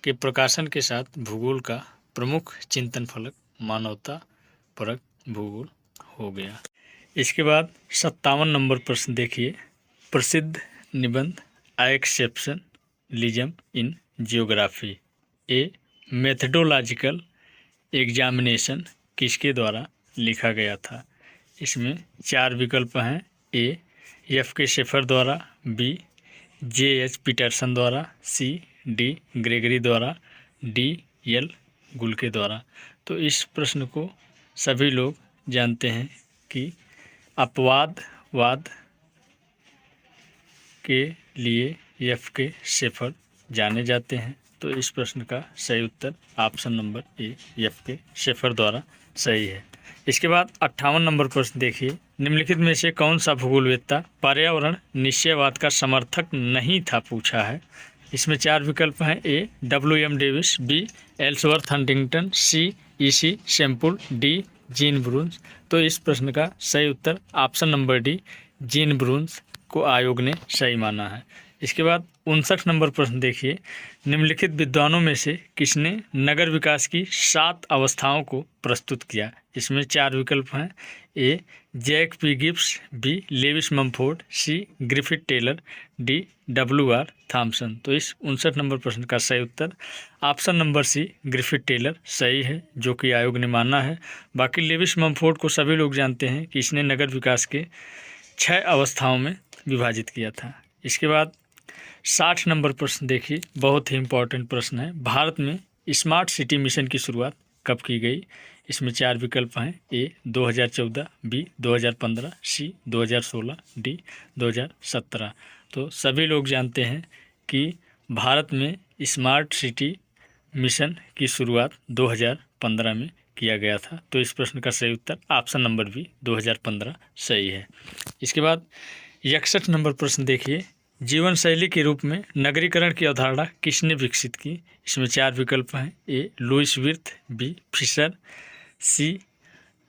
के प्रकाशन के साथ भूगोल का प्रमुख चिंतन फलक मानवता परक भूगोल हो गया। इसके बाद 57 नंबर प्रश्न देखिए, प्रसिद्ध निबंध एक्सेप्शनलिज्म इन जियोग्राफी ए मेथडोलॉजिकल एग्जामिनेशन किसके द्वारा लिखा गया था। इसमें 4 विकल्प हैं। ए एफ के शेफर द्वारा, बी जे एच पीटरसन द्वारा, सी डी ग्रेगरी द्वारा, डी एल गुल्के द्वारा। तो इस प्रश्न को सभी लोग जानते हैं कि अपवादवाद के लिए एफ के शेफर जाने जाते हैं। तो इस प्रश्न का सही उत्तर ऑप्शन नंबर ए एफ के शेफर द्वारा सही है। इसके बाद 58 नंबर प्रश्न देखिए, निम्नलिखित में से कौन सा भूगोलवेत्ता पर्यावरण निश्चयवाद का समर्थक नहीं था पूछा है। इसमें 4 विकल्प हैं। A W.M. Davis, B Ellsworth Huntington, C E.C. Semple, D Jean Brunhes. तो इस प्रश्न का सही उत्तर option number D Jean Brunhes को आयोग ने सही माना है। इसके बाद 59 नंबर प्रश्न देखिए, निम्नलिखित विद्वानों में से किसने नगर विकास की 7 अवस्थाओं को प्रस्तुत किया। इसमें 4 विकल्प हैं। A Jack P Gibbs, B Lewis Mumford, C Griffith Taylor, D W.R. Thomson. तो इस 59 नंबर प्रश्न का सही उत्तर option number C Griffith Taylor सही है, जो कि आयोग ने माना है। बाकी लेविस मम्फोर्ड को सभी लोग जानते हैं कि इसने नगर विकास के 6 अवस्थाओं में विभाजित किया था। इसके बाद 60 नंबर प्रश्न देखिए, बहुत ही इम्पोर्टेंट प्रश्न है। भारत में स्मार्ट सिटी मिशन की शुरुआत कब की गई। इसमें 4 विकल्प हैं। ए 2014, बी 2015, सी 2016, डी 2017। तो सभी लोग जानते हैं कि भारत में स्मार्ट सिटी मिशन की शुरुआत 2015 में किया गया था। तो इस प्रश्न का सही उत्तर ऑप्शन नंबर बी 2015 सही है। इसके बाद 61 नंबर प्रश्न देखिए, जीवन शैली के रूप में नगरीकरण की अवधारणा किसने विकसित की। इसमें 4 विकल्प हैं। ए लुईस विर्थ, बी फिशर, सी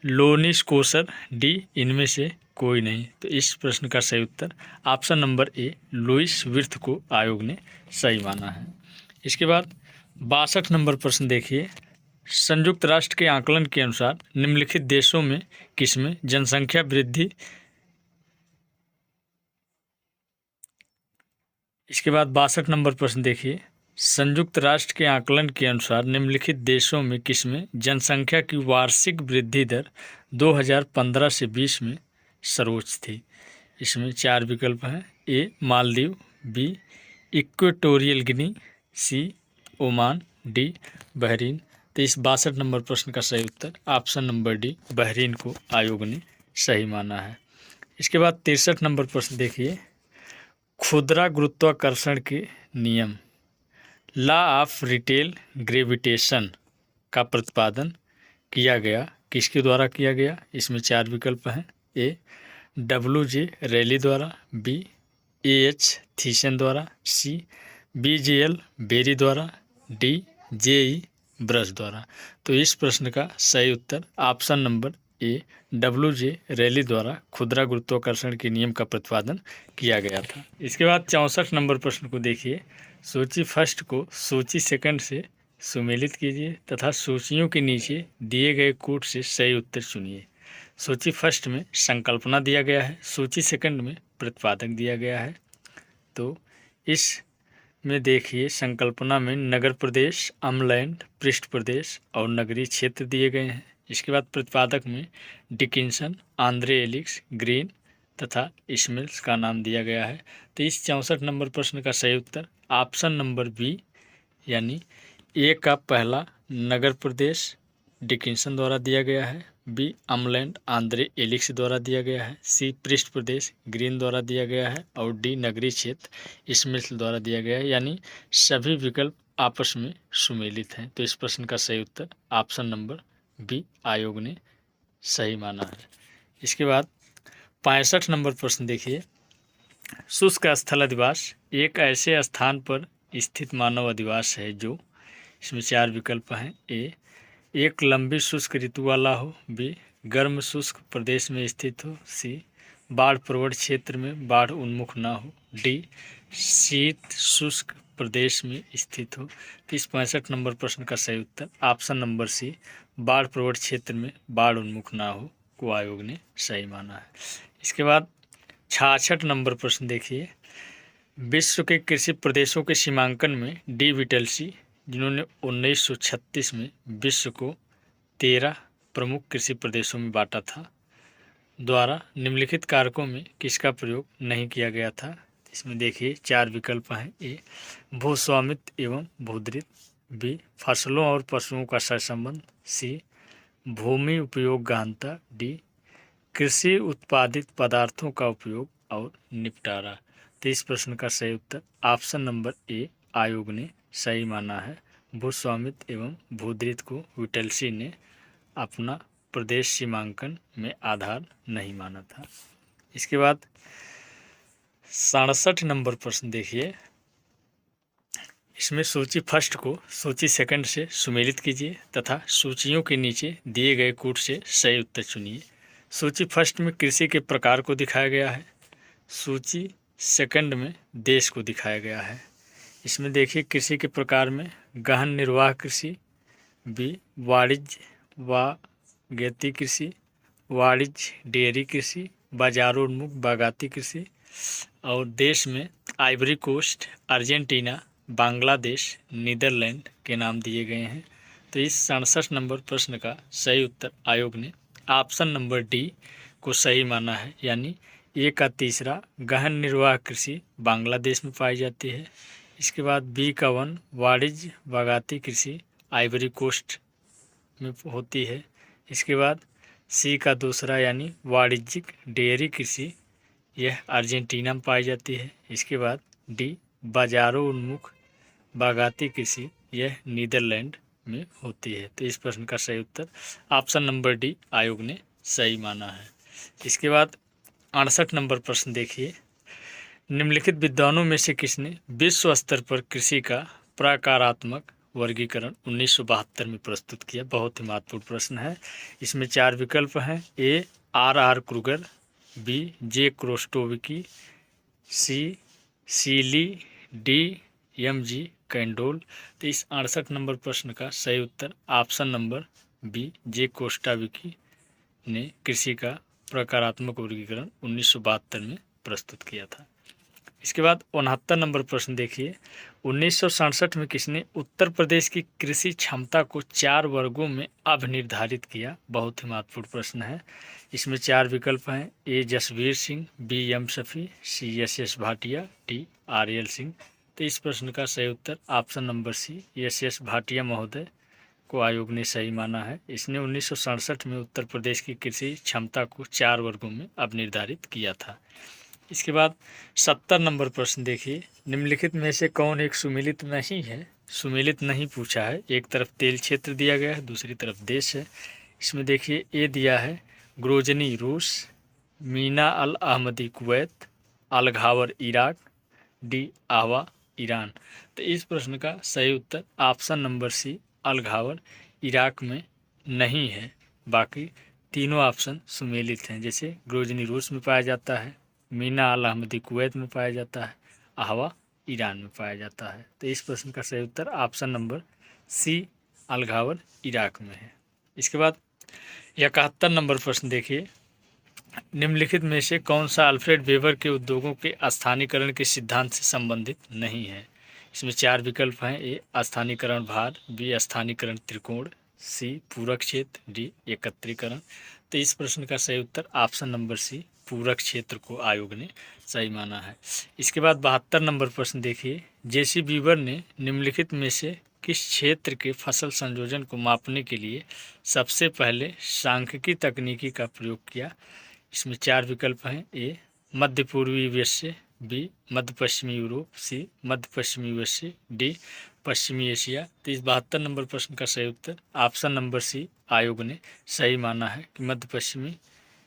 लोनिस कोसर, डी इनमें से कोई नहीं। तो इस प्रश्न का सही उत्तर ऑप्शन नंबर ए लुईस विर्थ को आयोग ने सही माना है। इसके बाद 62 नंबर प्रश्न देखिए, संयुक्त राष्ट्र के आकलन के अनुसार निम्नलिखित देशों में किसमें जनसंख्या वृद्धि। इसके बाद 62 नंबर प्रश्न देखिए, संयुक्त राष्ट्र के आकलन के अनुसार निम्नलिखित देशों में किसमें जनसंख्या की वार्षिक वृद्धि दर 2015 से 20 में सर्वोच्च थी। इसमें 4 विकल्प हैं। ए मालदीव, बी इक्वेटोरियल गिनी, सी ओमान, डी बहरीन। तो इस 62 नंबर प्रश्न का सही उत्तर ऑप्शन नंबर डी बहरीन को आयोग ने सही माना है। इसके बाद 63 नंबर प्रश्न देखिए, खुदरा गुरुत्वाकर्षण के नियम लॉ ऑफ रिटेल ग्रेविटेशन का प्रतिपादन किया गया किसके द्वारा किया गया। इसमें 4 विकल्प हैं। ए WJ रैली द्वारा, बी AH थीसन द्वारा, सी BJL बेरी द्वारा, डी JE ब्रश द्वारा। तो इस प्रश्न का सही उत्तर option number A WJ Reilly द्वारा खुदरा गुरुत्वाकर्षण के नियम का प्रतिपादन किया गया था। इसके बाद 64 नंबर प्रश्न को देखिए, सूची फर्स्ट को सूची सेकंड से सुमेलित कीजिए तथा सूचियों के नीचे दिए गए कोड से सही उत्तर चुनिए। सूची फर्स्ट में संकल्पना दिया गया है, सूची सेकंड में प्रतिपादक दिया गया है। तो इस में देखिए, संकल्पना में नगर प्रदेश, अमलैंड, पृष्ठ प्रदेश और नगरीय क्षेत्र दिए गए हैं। इसके बाद प्रतिपादक में डिकिंसन, आंद्रे एलिक्स, ग्रीन तथा इस्मिल्स का नाम दिया गया है। तो इस 64 नंबर प्रश्न का सही उत्तर ऑप्शन नंबर बी यानी ए का पहला नगर प्रदेश डिकिंसन द्वारा दिया गया है, बी अमलैंड आंद्रे एलिक्स द्वारा दिया गया है, सी पृष्ठ प्रदेश ग्रीन द्वारा दिया गया है और डी नगरीय क्षेत्र इस्मिल्स द्वारा दिया गया है। यानी सभी विकल्प आपस में सुमेलित हैं। तो इस प्रश्न का सही उत्तर ऑप्शन नंबर बी आयोग ने सही माना है। इसके बाद 65 नंबर प्रश्न देखिए, शुष्क स्थल अधिवास एक ऐसे स्थान पर स्थित मानव अधिवास है जो, इसमें 4 विकल्प हैं। ए एक लंबी शुष्क ऋतु वाला हो, बी गर्म शुष्क प्रदेश में स्थित हो, सी बाढ़ प्रवण क्षेत्र में बाढ़ उन्मुख ना हो, डी शीत शुष्क प्रदेश में स्थित हो। तो इस 65 नंबर प्रश्न का सही उत्तर ऑप्शन नंबर सी बाढ़ प्रवण क्षेत्र में बाढ़ उन्मुख ना हो को आयोग ने सही माना है। इसके बाद 66 नंबर प्रश्न देखिए, विश्व के कृषि प्रदेशों के सीमांकन में डी विटलसी, जिन्होंने 1936 में विश्व को 13 प्रमुख कृषि प्रदेशों में बांटा था, द्वारा निम्नलिखित कारकों में किसका प्रयोग नहीं किया गया था। इसमें देखिए 4 विकल्प हैं। ए भूस्वामित्व एवं भूदृत, बी फसलों और पशुओं का सहसंबंध, सी भूमि उपयोग गहनता, डी कृषि उत्पादित पदार्थों का उपयोग और निपटारा। तो इस प्रश्न का सही उत्तर ऑप्शन नंबर ए आयोग ने सही माना है। भूस्वामित्व एवं भूदृत को विटलसी ने अपना प्रदेश सीमांकन में आधार नहीं माना था। इसके बाद 67 नंबर प्रश्न देखिए, इसमें सूची फर्स्ट को सूची सेकंड से सुमेलित कीजिए तथा सूचियों के नीचे दिए गए कोड से सही उत्तर चुनिए। सूची फर्स्ट में कृषि के प्रकार को दिखाया गया है, सूची सेकंड में देश को दिखाया गया है। इसमें देखिए कृषि के प्रकार में गहन निर्वाह कृषि, बी वाणिज्य बागायती कृषि, वाणिज्य डेयरी कृषि, बाजारोन्मुख बागायती कृषि, और देश में Ivory Coast, Argentina, Bangladesh, Netherland के नाम दिए गए हैं। तो इस 67 नंबर प्रश्न का सही उत्तर आयोग ने ऑप्शन नंबर डी को सही माना है, यानी ए का तीसरा गहन निर्वाह कृषि बांग्लादेश में पाई जाती है। इसके बाद बी का 1 वाणिज्य बागायती कृषि आइवरी कोस्ट में होती है। इसके बाद सी का दूसरा यानी वाणिज्यिक डेयरी कृषि यह अर्जेंटीना में पाई जाती है। इसके बाद डी बाजारों उन्मुख बागायती कृषि यह नीदरलैंड में होती है। तो इस प्रश्न का सही उत्तर ऑप्शन नंबर डी आयोग ने सही माना है। इसके बाद 68 नंबर प्रश्न देखिए, निम्नलिखित विद्वानों में से किसने विश्व स्तर पर कृषि का प्रकारात्मक वर्गीकरण 1972 में प्रस्तुत किया। बहुत ही महत्वपूर्ण प्रश्न है। इसमें 4 विकल्प हैं। ए R क्रूगर, बी J क्रोस्टोविकी, सी सीली, डी MG कैंडोल। तो इस 68 नंबर प्रश्न का सही उत्तर ऑप्शन नंबर बी जे कोस्टाविकी ने कृषि का प्रकारात्मक वर्गीकरण 1972 में प्रस्तुत किया था। इसके बाद 69 नंबर प्रश्न देखिए, 1967 में किसने उत्तर प्रदेश की कृषि क्षमता को 4 वर्गों में अब निर्धारित किया? बहुत ही महत्वपूर्ण प्रश्न है। इसमें 4 विकल्प हैं, A Jasbir Singh, B M Shafi, C S S Bhatia, D R L Singh. तो इस प्रश्न का सही उत्तर option number C S S Bhatia महोदय को आयोग ने सही माना है। इसने 1967 में उत्तर प्रदेश की कृषि क्षमता को 4 वर्गों में अब निर्धारित किया था। इसके बाद 70 नंबर प्रश्न देखिए, निम्नलिखित में से कौन एक सुमेलित नहीं है? सुमेलित नहीं पूछा है, एक तरफ तेल क्षेत्र दिया गया है, दूसरी तरफ देश है। इसमें देखिए ए दिया है ग्रोजनी रूस, मीना अल अहमदी कुवैत, अल घावर इराक, डी आहवा ईरान। तो इस प्रश्न का सही उत्तर ऑप्शन नंबर सी अल घावर इराक में नहीं है। बाकी तीनों ऑप्शन सुमेलित हैं, जैसे ग्रोजनी रूस में पाया जाता है, मीना अल अहमदी कुवैत में पाया जाता है, आहवा ईरान में पाया जाता है। तो इस प्रश्न का सही उत्तर ऑप्शन नंबर सी अल घावर इराक में है। इसके बाद 71 नंबर प्रश्न देखिए, निम्नलिखित में से कौन सा अल्फ्रेड वेबर के उद्योगों के स्थानीयकरण के सिद्धांत से संबंधित नहीं है? इसमें 4 विकल्प हैं, ए स्थानीयकरण भार, बी स्थानीयकरण त्रिकोण, सी पूरक क्षेत्र, डी एकत्रीकरण। तो इस प्रश्न का सही उत्तर ऑप्शन नंबर सी पूरक क्षेत्र को आयोग ने सही माना है। इसके बाद 72 नंबर प्रश्न देखिए, जेसी बीवर ने निम्नलिखित में से किस क्षेत्र के फसल संयोजन को मापने के लिए सबसे पहले सांख्यिकी तकनीकी का प्रयोग किया? इसमें 4 विकल्प हैं, ए मध्य पूर्वी यूएसए, बी मध्य पश्चिमी यूरोप, सी मध्य पश्चिमी यूएसए, डी पश्चिमी एशिया। तो इस 72 नंबर प्रश्न का सही उत्तर ऑप्शन नंबर सी आयोग ने सही माना है कि मध्य पश्चिमी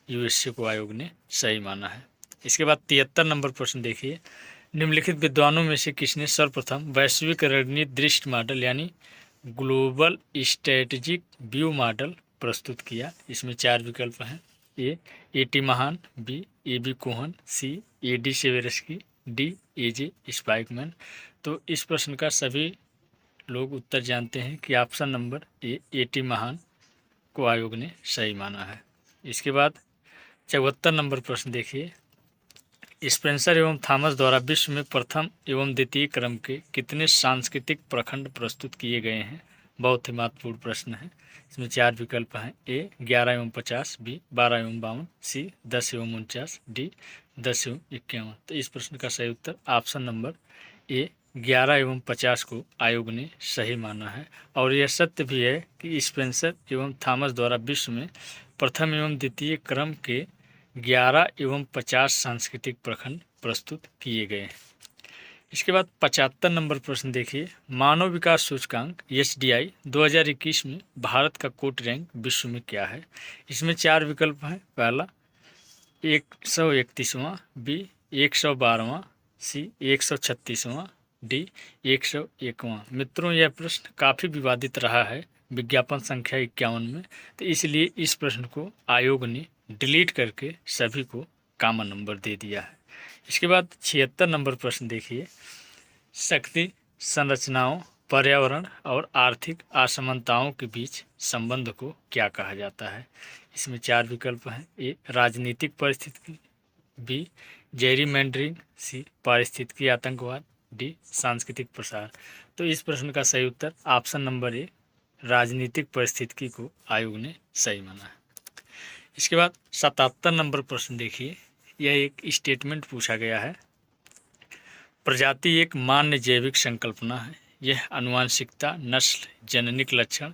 यूएसए को आयोग ने सही माना है। इसके बाद 73 नंबर प्रश्न देखिए, निम्नलिखित विद्वानों में से किसने सर्वप्रथम वैश्विक रणनीति दृष्टि मॉडल यानी ग्लोबल स्ट्रेटेजिक व्यू मॉडल प्रस्तुत किया? इसमें 4 विकल्प हैं, A T Mahan, B A B Cohen, C A D Seversky, D A J Spykman. तो इस प्रश्न का सभी लोग उत्तर जानते हैं कि ऑप्शन नंबर ए टी महान को आयोग ने सही माना है। इसके बाद 74 नंबर प्रश्न देखिए, स्पेंसर एवं थॉमस द्वारा विश्व में प्रथम एवं द्वितीय क्रम के कितने सांस्कृतिक प्रखंड प्रस्तुत किए गए हैं? बहुत ही महत्वपूर्ण प्रश्न है। इसमें 4 विकल्प हैं, ए 11 एवं 50, बी 12 एवं 52, सी 10 एवं 49, डी 10 एवं 51। तो इस प्रश्न का सही उत्तर ऑप्शन नंबर ए 11 एवं 50 को आयोग ने सही माना है। और यह सत्य भी है कि स्पेंसर एवं थॉमस द्वारा विश्व में प्रथम एवं द्वितीय क्रम के 11 एवं 50 सांस्कृतिक प्रखंड प्रस्तुत किए गए हैं। इसके बाद 75 नंबर प्रश्न देखिए, मानव विकास सूचकांक SDI 2021 में भारत का कोटि रैंक विश्व में क्या है? इसमें 4 विकल्प हैं, पहला 131वां, बी 112वां, सी 136वां, डी 101वां। मित्रों, यह प्रश्न काफ़ी विवादित रहा है विज्ञापन संख्या 51 में, तो इसलिए इस प्रश्न को आयोग ने डिलीट करके सभी को कॉमन नंबर दे दिया है। इसके बाद 76 नंबर प्रश्न देखिए, शक्ति संरचनाओं, पर्यावरण और आर्थिक असमानताओं के बीच संबंध को क्या कहा जाता है? इसमें 4 विकल्प हैं, ए राजनीतिक परिस्थिति, बी जेरीमैंडरिंग, सी पारिस्थितिकी आतंकवाद, डी सांस्कृतिक प्रसार। तो इस प्रश्न का सही उत्तर ऑप्शन नंबर ए राजनीतिक परिस्थितिकी को आयोग ने सही माना है। इसके बाद 77 नंबर प्रश्न देखिए, यह एक स्टेटमेंट पूछा गया है, प्रजाति एक मान्य जैविक संकल्पना है। यह आनुवांशिकता, नस्ल, जननिक लक्षण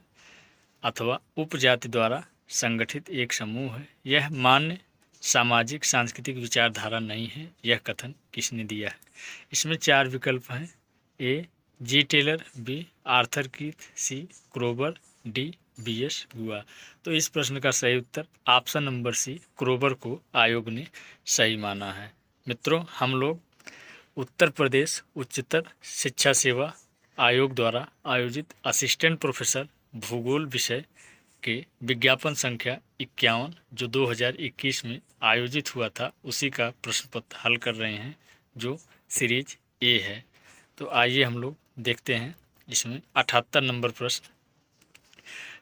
अथवा उपजाति द्वारा संगठित एक समूह है। यह मान्य सामाजिक सांस्कृतिक विचारधारा नहीं है। यह कथन किसने दिया है? इसमें 4 विकल्प हैं, ए जी टेलर, बी आर्थर कीथ, सी क्रोबर, डी BS गुआ। तो इस प्रश्न का सही उत्तर ऑप्शन नंबर सी क्रोबर को आयोग ने सही माना है। मित्रों, हम लोग उत्तर प्रदेश उच्चतर शिक्षा सेवा आयोग द्वारा आयोजित असिस्टेंट प्रोफेसर भूगोल विषय के विज्ञापन संख्या 51 जो 2021 में आयोजित हुआ था, उसी का प्रश्न पत्र हल कर रहे हैं, जो सीरीज ए है। तो आइए हम लोग देखते हैं। इसमें 78 नंबर प्रश्न,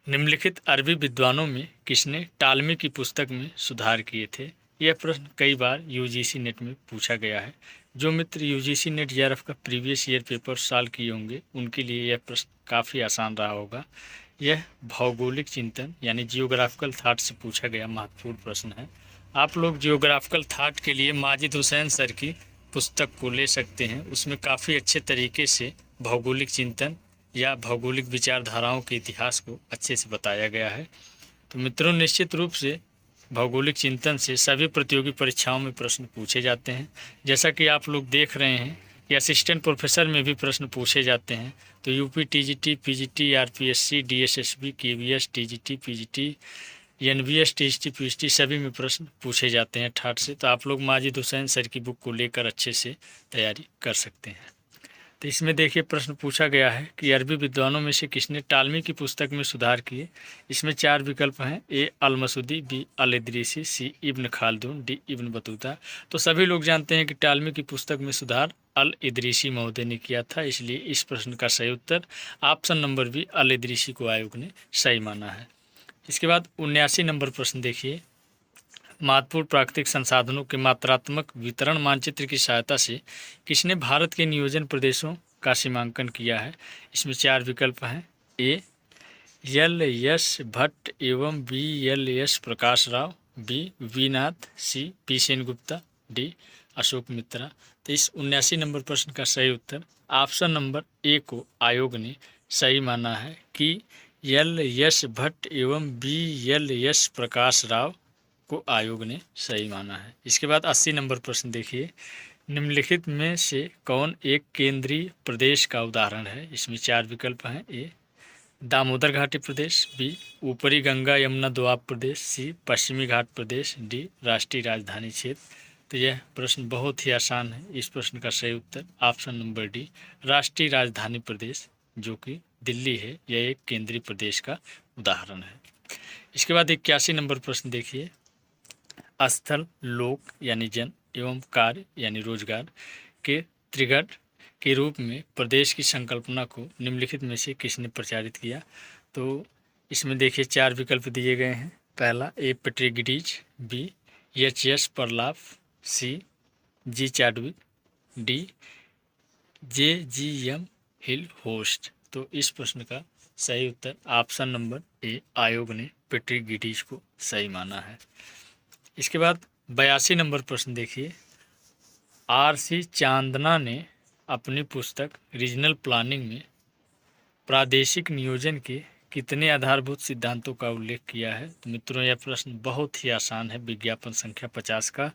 निम्नलिखित अरबी विद्वानों में किसने टालमी की पुस्तक में सुधार किए थे? यह प्रश्न कई बार यूजीसी नेट में पूछा गया है। जो मित्र यूजीसी नेट जेआरएफ का प्रीवियस ईयर पेपर सॉल्व किए होंगे उनके लिए यह प्रश्न काफ़ी आसान रहा होगा। यह भौगोलिक चिंतन यानी जियोग्राफिकल थाट से पूछा गया महत्वपूर्ण प्रश्न है। आप लोग जियोग्राफिकल थाट के लिए माजिद हुसैन सर की पुस्तक को ले सकते हैं। उसमें काफ़ी अच्छे तरीके से भौगोलिक चिंतन या भौगोलिक विचारधाराओं के इतिहास को अच्छे से बताया गया है। तो मित्रों, निश्चित रूप से भौगोलिक चिंतन से सभी प्रतियोगी परीक्षाओं में प्रश्न पूछे जाते हैं। जैसा कि आप लोग देख रहे हैं कि असिस्टेंट प्रोफेसर में भी प्रश्न पूछे जाते हैं। तो UP, TGT, PGT, RPSC, DSSB, KVS, TGT, PGT, NVS, TST, PHT सभी में प्रश्न पूछे जाते हैं ठाट से। तो आप लोग माजिद हुसैन सर की बुक को लेकर अच्छे से तैयारी कर सकते हैं। तो इसमें देखिए प्रश्न पूछा गया है कि अरबी विद्वानों में से किसने टालमी की पुस्तक में सुधार किए? इसमें 4 विकल्प हैं, ए अल मसूदी, बी अल इदरीसी, सी इब्न खालदून, डी इब्न बतूता। तो सभी लोग जानते हैं कि टालमी की पुस्तक में सुधार अल इदरीसी महोदय ने किया था, इसलिए इस प्रश्न का सही उत्तर option number B L Idrisi को आयोग ने सही माना है। इसके बाद 79 नंबर प्रश्न देखिए, महत्वपूर्ण प्राकृतिक संसाधनों के मात्रात्मक वितरण मानचित्र की सहायता से किसने भारत के नियोजन प्रदेशों का सीमांकन किया है? इसमें 4 विकल्प हैं, ए एल एस भट्ट एवं B L S Prakash Rao, B V Nath, C P Sengupta, D Ashok Mitra. तो इस 79 नंबर प्रश्न का सही उत्तर ऑप्शन नंबर ए को आयोग ने सही माना है कि एल एस भट्ट एवं B L S Prakash Rao को आयोग ने सही माना है। इसके बाद 80 नंबर प्रश्न देखिए, निम्नलिखित में से कौन एक केंद्रीय प्रदेश का उदाहरण है? इसमें 4 विकल्प हैं, ए दामोदर घाटी प्रदेश, बी ऊपरी गंगा यमुना दोआब प्रदेश, सी पश्चिमी घाट प्रदेश, डी राष्ट्रीय राजधानी क्षेत्र। तो यह प्रश्न बहुत ही आसान है। इस प्रश्न का सही उत्तर ऑप्शन नंबर डी राष्ट्रीय राजधानी प्रदेश जो कि दिल्ली है, यह एक केंद्रीय प्रदेश का उदाहरण है। इसके बाद 81 नंबर प्रश्न देखिए, स्थल, लोक यानी जन एवं कार्य यानी रोजगार के त्रिगढ़ के रूप में प्रदेश की संकल्पना को निम्नलिखित में से किसने प्रचारित किया? तो इसमें देखिए 4 विकल्प दिए गए हैं। पहला, ए पेट्रीगिडीज, B H S Perloff, C G Chadwick, D J G M Hilhorst. तो इस प्रश्न का सही उत्तर ऑप्शन नंबर ए आयोग ने पेट्रीगिडीज को सही माना है। इसके बाद 82 नंबर प्रश्न देखिए, आर.सी. चांदना ने अपनी पुस्तक रीजनल प्लानिंग में प्रादेशिक नियोजन के कितने आधारभूत सिद्धांतों का उल्लेख किया है? तो मित्रों, यह प्रश्न बहुत ही आसान है, विज्ञापन संख्या 50 का।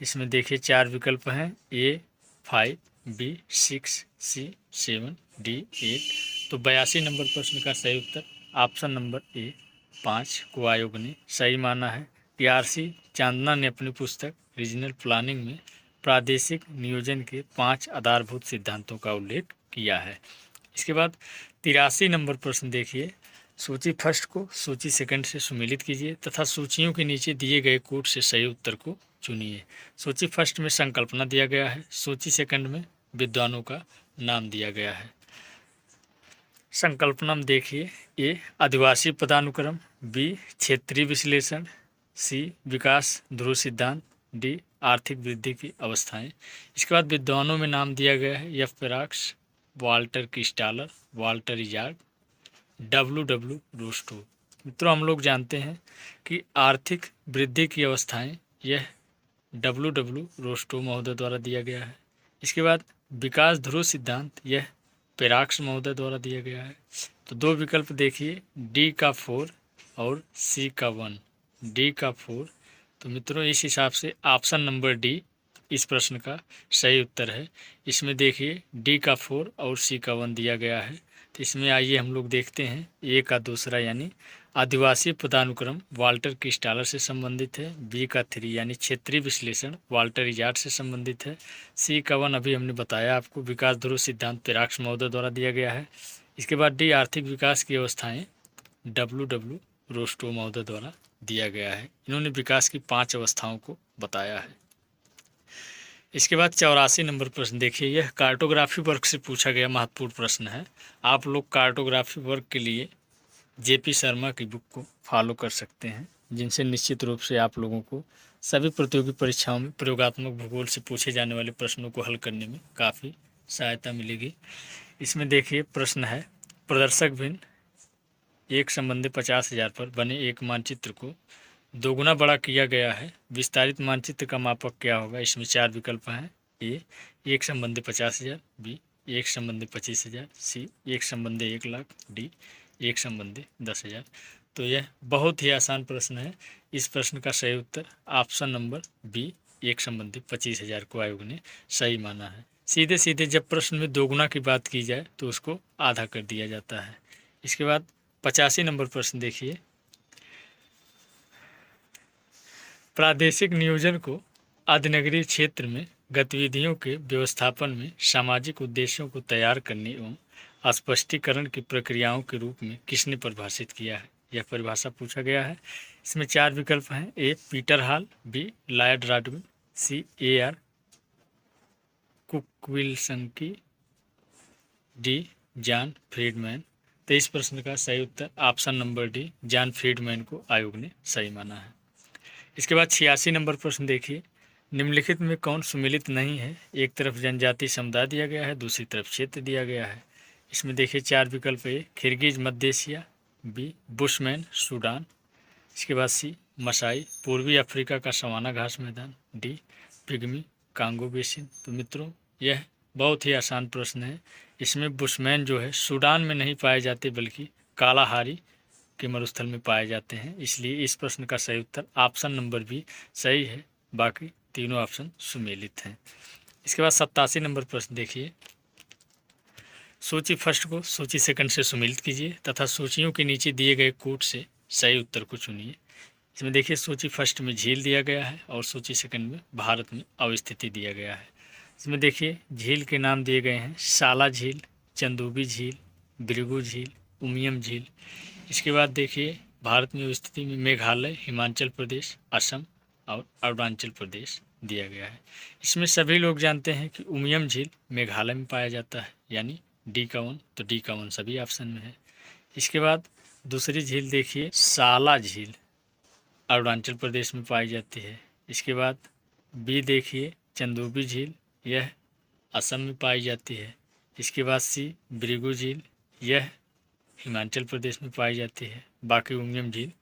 इसमें देखिए 4 विकल्प हैं, ए 5, बी 6, सी 7, डी 8। तो 82 नंबर प्रश्न का सही उत्तर ऑप्शन नंबर ए 5 को आयोग ने सही माना है कि आर.सी. चांदना ने अपनी पुस्तक रीजनल प्लानिंग में प्रादेशिक नियोजन के 5 आधारभूत सिद्धांतों का उल्लेख किया है। इसके बाद 83 नंबर प्रश्न देखिए, सूची फर्स्ट को सूची सेकंड से सुमेलित कीजिए तथा सूचियों के नीचे दिए गए कोड से सही उत्तर को चुनिए। सूची फर्स्ट में संकल्पना दिया गया है, सूची सेकंड में विद्वानों का नाम दिया गया है। संकल्पना में देखिए, ए आदिवासी पदानुक्रम, बी क्षेत्रीय विश्लेषण, सी विकास ध्रुव सिद्धांत, डी आर्थिक वृद्धि की अवस्थाएं। इसके बाद विद्वानों में नाम दिया गया है, एफ पेराक्स, वाल्टर क्रिस्टालर, वाल्टर इजार्ड, डब्ल्यू रूस्टो। मित्रों, हम लोग जानते हैं कि आर्थिक वृद्धि की अवस्थाएं यह डब्ल्यू रूस्टो महोदय द्वारा दिया गया है। इसके बाद विकास ध्रुव सिद्धांत यह पेराक्स महोदय द्वारा दिया गया है। तो 2 विकल्प देखिए, डी का 4 और सी का 1, डी का 4। तो मित्रों, इस हिसाब से ऑप्शन नंबर डी इस प्रश्न का सही उत्तर है। इसमें देखिए डी का 4 और सी का 1 दिया गया है। तो इसमें आइए हम लोग देखते हैं, ए का दूसरा यानी आदिवासी पदानुक्रम वाल्टर क्रिस्टालर से संबंधित है, बी का 3 यानी क्षेत्रीय विश्लेषण वाल्टर इजार्ड से संबंधित है, सी का 1 अभी हमने बताया आपको विकास ध्रुव सिद्धांत पेराक्स महोदय द्वारा दिया गया है। इसके बाद डी आर्थिक विकास की अवस्थाएं डब्ल्यू रूस्टो महोदय द्वारा दिया गया है। इन्होंने विकास की 5 अवस्थाओं को बताया है। इसके बाद 84 नंबर प्रश्न देखिए, यह कार्टोग्राफी वर्क से पूछा गया महत्वपूर्ण प्रश्न है। आप लोग कार्टोग्राफी वर्क के लिए जेपी शर्मा की बुक को फॉलो कर सकते हैं, जिनसे निश्चित रूप से आप लोगों को सभी प्रतियोगी परीक्षाओं में प्रयोगात्मक भूगोल से पूछे जाने वाले प्रश्नों को हल करने में काफ़ी सहायता मिलेगी। इसमें देखिए प्रश्न है, प्रदर्शक भिन्न एक संबंधी 50,000 पर बने एक मानचित्र को दोगुना बड़ा किया गया है, विस्तारित मानचित्र का मापक क्या होगा। इसमें 4 विकल्प हैं। ए एक संबंधी 50,000, बी एक संबंधी 25,000, सी एक संबंधी 1,00,000, डी एक संबंधी 10,000। तो यह बहुत ही आसान प्रश्न है। इस प्रश्न का सही उत्तर ऑप्शन नंबर बी एक संबंधी 25,000 को आयोग ने सही माना है। सीधे सीधे जब प्रश्न में दोगुना की बात की जाए तो उसको आधा कर दिया जाता है। इसके बाद 85 नंबर प्रश्न देखिए, प्रादेशिक नियोजन को अधिनगरीय क्षेत्र में गतिविधियों के व्यवस्थापन में सामाजिक उद्देश्यों को तैयार करने एवं स्पष्टीकरण की प्रक्रियाओं के रूप में किसने परिभाषित किया है। यह परिभाषा पूछा गया है। इसमें 4 विकल्प हैं। A Peter Hall, B Lloyd Rodwin, C AR Cook Wilson, D John Friedmann. तो इस प्रश्न का सही उत्तर option number D John Friedmann को आयोग ने सही माना है। इसके बाद 86 नंबर प्रश्न देखिए, निम्नलिखित में कौन सुमेलित नहीं है। एक तरफ जनजाति समुदाय दिया गया है, दूसरी तरफ क्षेत्र दिया गया है। इसमें देखिए 4 विकल्प। ए किर्गिज मध्य एशिया, बी बुशमैन सूडान, इसके बाद सी मसाई पूर्वी अफ्रीका का सवाना घास मैदान, डी पिग्मी कांगो बेसिन। तो मित्रों यह बहुत ही आसान प्रश्न है। इसमें बुशमैन जो है सूडान में नहीं पाए जाते बल्कि कालाहारी के मरुस्थल में पाए जाते हैं, इसलिए इस प्रश्न का सही उत्तर ऑप्शन नंबर बी सही है। बाकी तीनों ऑप्शन सुमेलित हैं। इसके बाद 87 नंबर प्रश्न देखिए, सूची फर्स्ट को सूची सेकंड से सुमेलित कीजिए तथा सूचियों के नीचे दिए गए कोट से सही उत्तर को चुनिए। इसमें देखिए सूची फर्स्ट में झील दिया गया है और सूची सेकंड में भारत में अवस्थिति दिया गया है। इसमें देखिए झील के नाम दिए गए हैं, साला झील, चंदूबी झील, भृगु झील, उमियम झील। इसके बाद देखिए भारत में स्थिति में मेघालय, हिमाचल प्रदेश, असम और अरुणाचल प्रदेश दिया गया है। इसमें सभी लोग जानते हैं कि उमियम झील मेघालय में पाया जाता है, यानी डी का 1, तो डी का 1 सभी ऑप्शन में है। इसके बाद दूसरी झील देखिए साला झील अरुणाचल प्रदेश में पाई जाती है। इसके बाद बी देखिए चंदूबी झील, यह असम में पाई जाती है। इसके बाद सी भृगु झील, यह हिमाचल प्रदेश में पाई जाती है। बाकी उमियम झील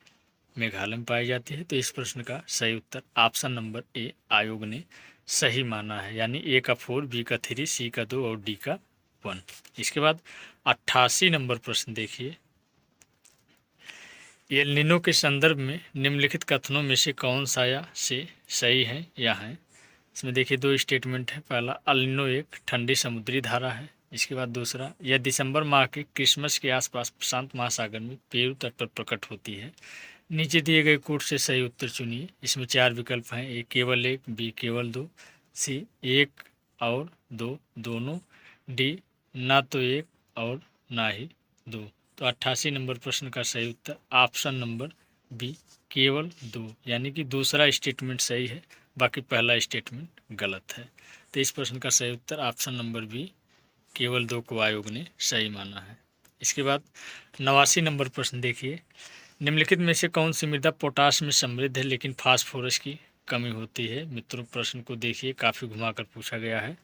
मेघालय में पाई जाती है। तो इस प्रश्न का सही उत्तर ऑप्शन नंबर ए आयोग ने सही माना है, यानी ए का 4, बी का 3, सी का 2 और डी का 1। इसके बाद 88 नंबर प्रश्न देखिए, एल निनो के संदर्भ में निम्नलिखित कथनों में से कौन सा या से सही है या है। इसमें देखिए 2 स्टेटमेंट है। पहला, एल निनो एक ठंडी समुद्री धारा है। इसके बाद दूसरा, यह दिसंबर माह के क्रिसमस के आसपास प्रशांत महासागर में पेरू तट पर प्रकट होती है। नीचे दिए गए कोट से सही उत्तर चुनिए। इसमें 4 विकल्प हैं। ए केवल 1, बी केवल 2, सी 1 और 2 दोनों, डी ना तो 1 और ना ही 2। तो 88 नंबर प्रश्न का सही उत्तर ऑप्शन नंबर बी केवल 2, यानी कि दूसरा स्टेटमेंट सही है, बाकी पहला स्टेटमेंट गलत है। तो इस प्रश्न का सही उत्तर ऑप्शन नंबर बी केवल 2 को आयोग ने सही माना है। इसके बाद 89 नंबर प्रश्न देखिए, निम्नलिखित में से कौन सी मृदा पोटाश में समृद्ध है लेकिन फास्फोरस की कमी होती है। मित्रों प्रश्न को देखिए, काफ़ी घुमाकर पूछा गया है।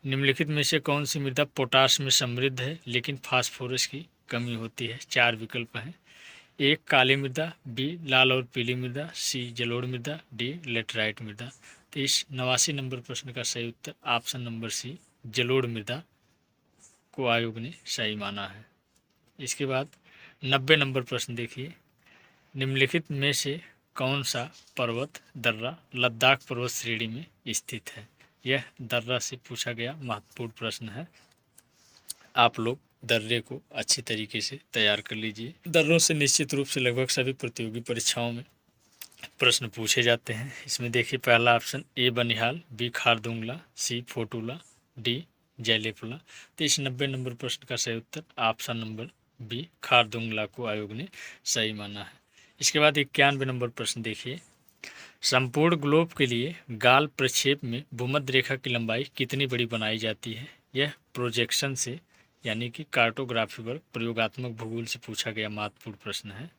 निम्नलिखित में से कौन सी मृदा पोटाश में समृद्ध है लेकिन फास्फोरस की कमी होती है। 4 विकल्प हैं। ए काली मृदा, बी लाल और पीली मृदा, सी जलोढ़ मृदा, डी लेटराइट मृदा। तो इस 89 नंबर प्रश्न का सही उत्तर ऑप्शन नंबर सी जलोढ़ मृदा को आयोग ने सही माना है। इसके बाद 90 नंबर प्रश्न देखिए, निम्नलिखित में से कौन सा पर्वत दर्रा लद्दाख पर्वत श्रेणी में स्थित है। यह दर्रा से पूछा गया महत्वपूर्ण प्रश्न है। आप लोग दर्रे को अच्छी तरीके से तैयार कर लीजिए। दर्रों से निश्चित रूप से लगभग सभी प्रतियोगी परीक्षाओं में प्रश्न पूछे जाते हैं। इसमें देखिए पहला option A Banihal, B Khardungla, C Fotula, D Jelepla. तो इस 90 नंबर प्रश्न का सही उत्तर ऑप्शन नंबर बी खारदुंगला को आयोग ने सही माना है। इसके बाद 91 नंबर प्रश्न देखिए, संपूर्ण ग्लोब के लिए गाल प्रक्षेप में भूमध्य रेखा की लंबाई कितनी बड़ी बनाई जाती है? यह प्रोजेक्शन से यानी कि कार्टोग्राफी पर प्रयोगात्मक भूगोल से पूछा गया महत्वपूर्ण प्रश्न है।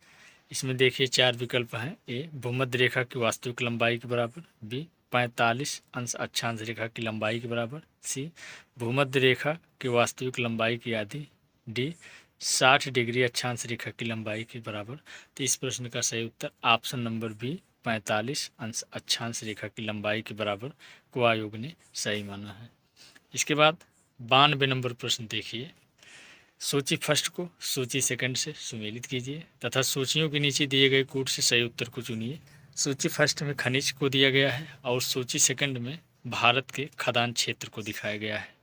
इसमें देखिए 4 विकल्प हैं। ए भूमध्य रेखा की वास्तविक लंबाई के बराबर, बी 45 अंश अक्षांश रेखा की लंबाई के बराबर, सी भूमध्य रेखा की वास्तविक लंबाई की आधी, डी 60 डिग्री अक्षांश रेखा की लंबाई के बराबर। तो इस प्रश्न का सही उत्तर ऑप्शन नंबर बी 45 अंश अक्षांश रेखा की लंबाई के बराबर को आयोग ने सही माना है। इसके बाद 92 नंबर प्रश्न देखिए। सूची फर्स्ट को सूची सेकंड से सुमेलित कीजिए तथा सूचियों के नीचे दिए गए कोड से सही उत्तर को चुनिए। सूची फर्स्ट में खनिज को दिया गया है और सूची सेकंड में भारत के खदान क्षेत्र को दिखाया गया है।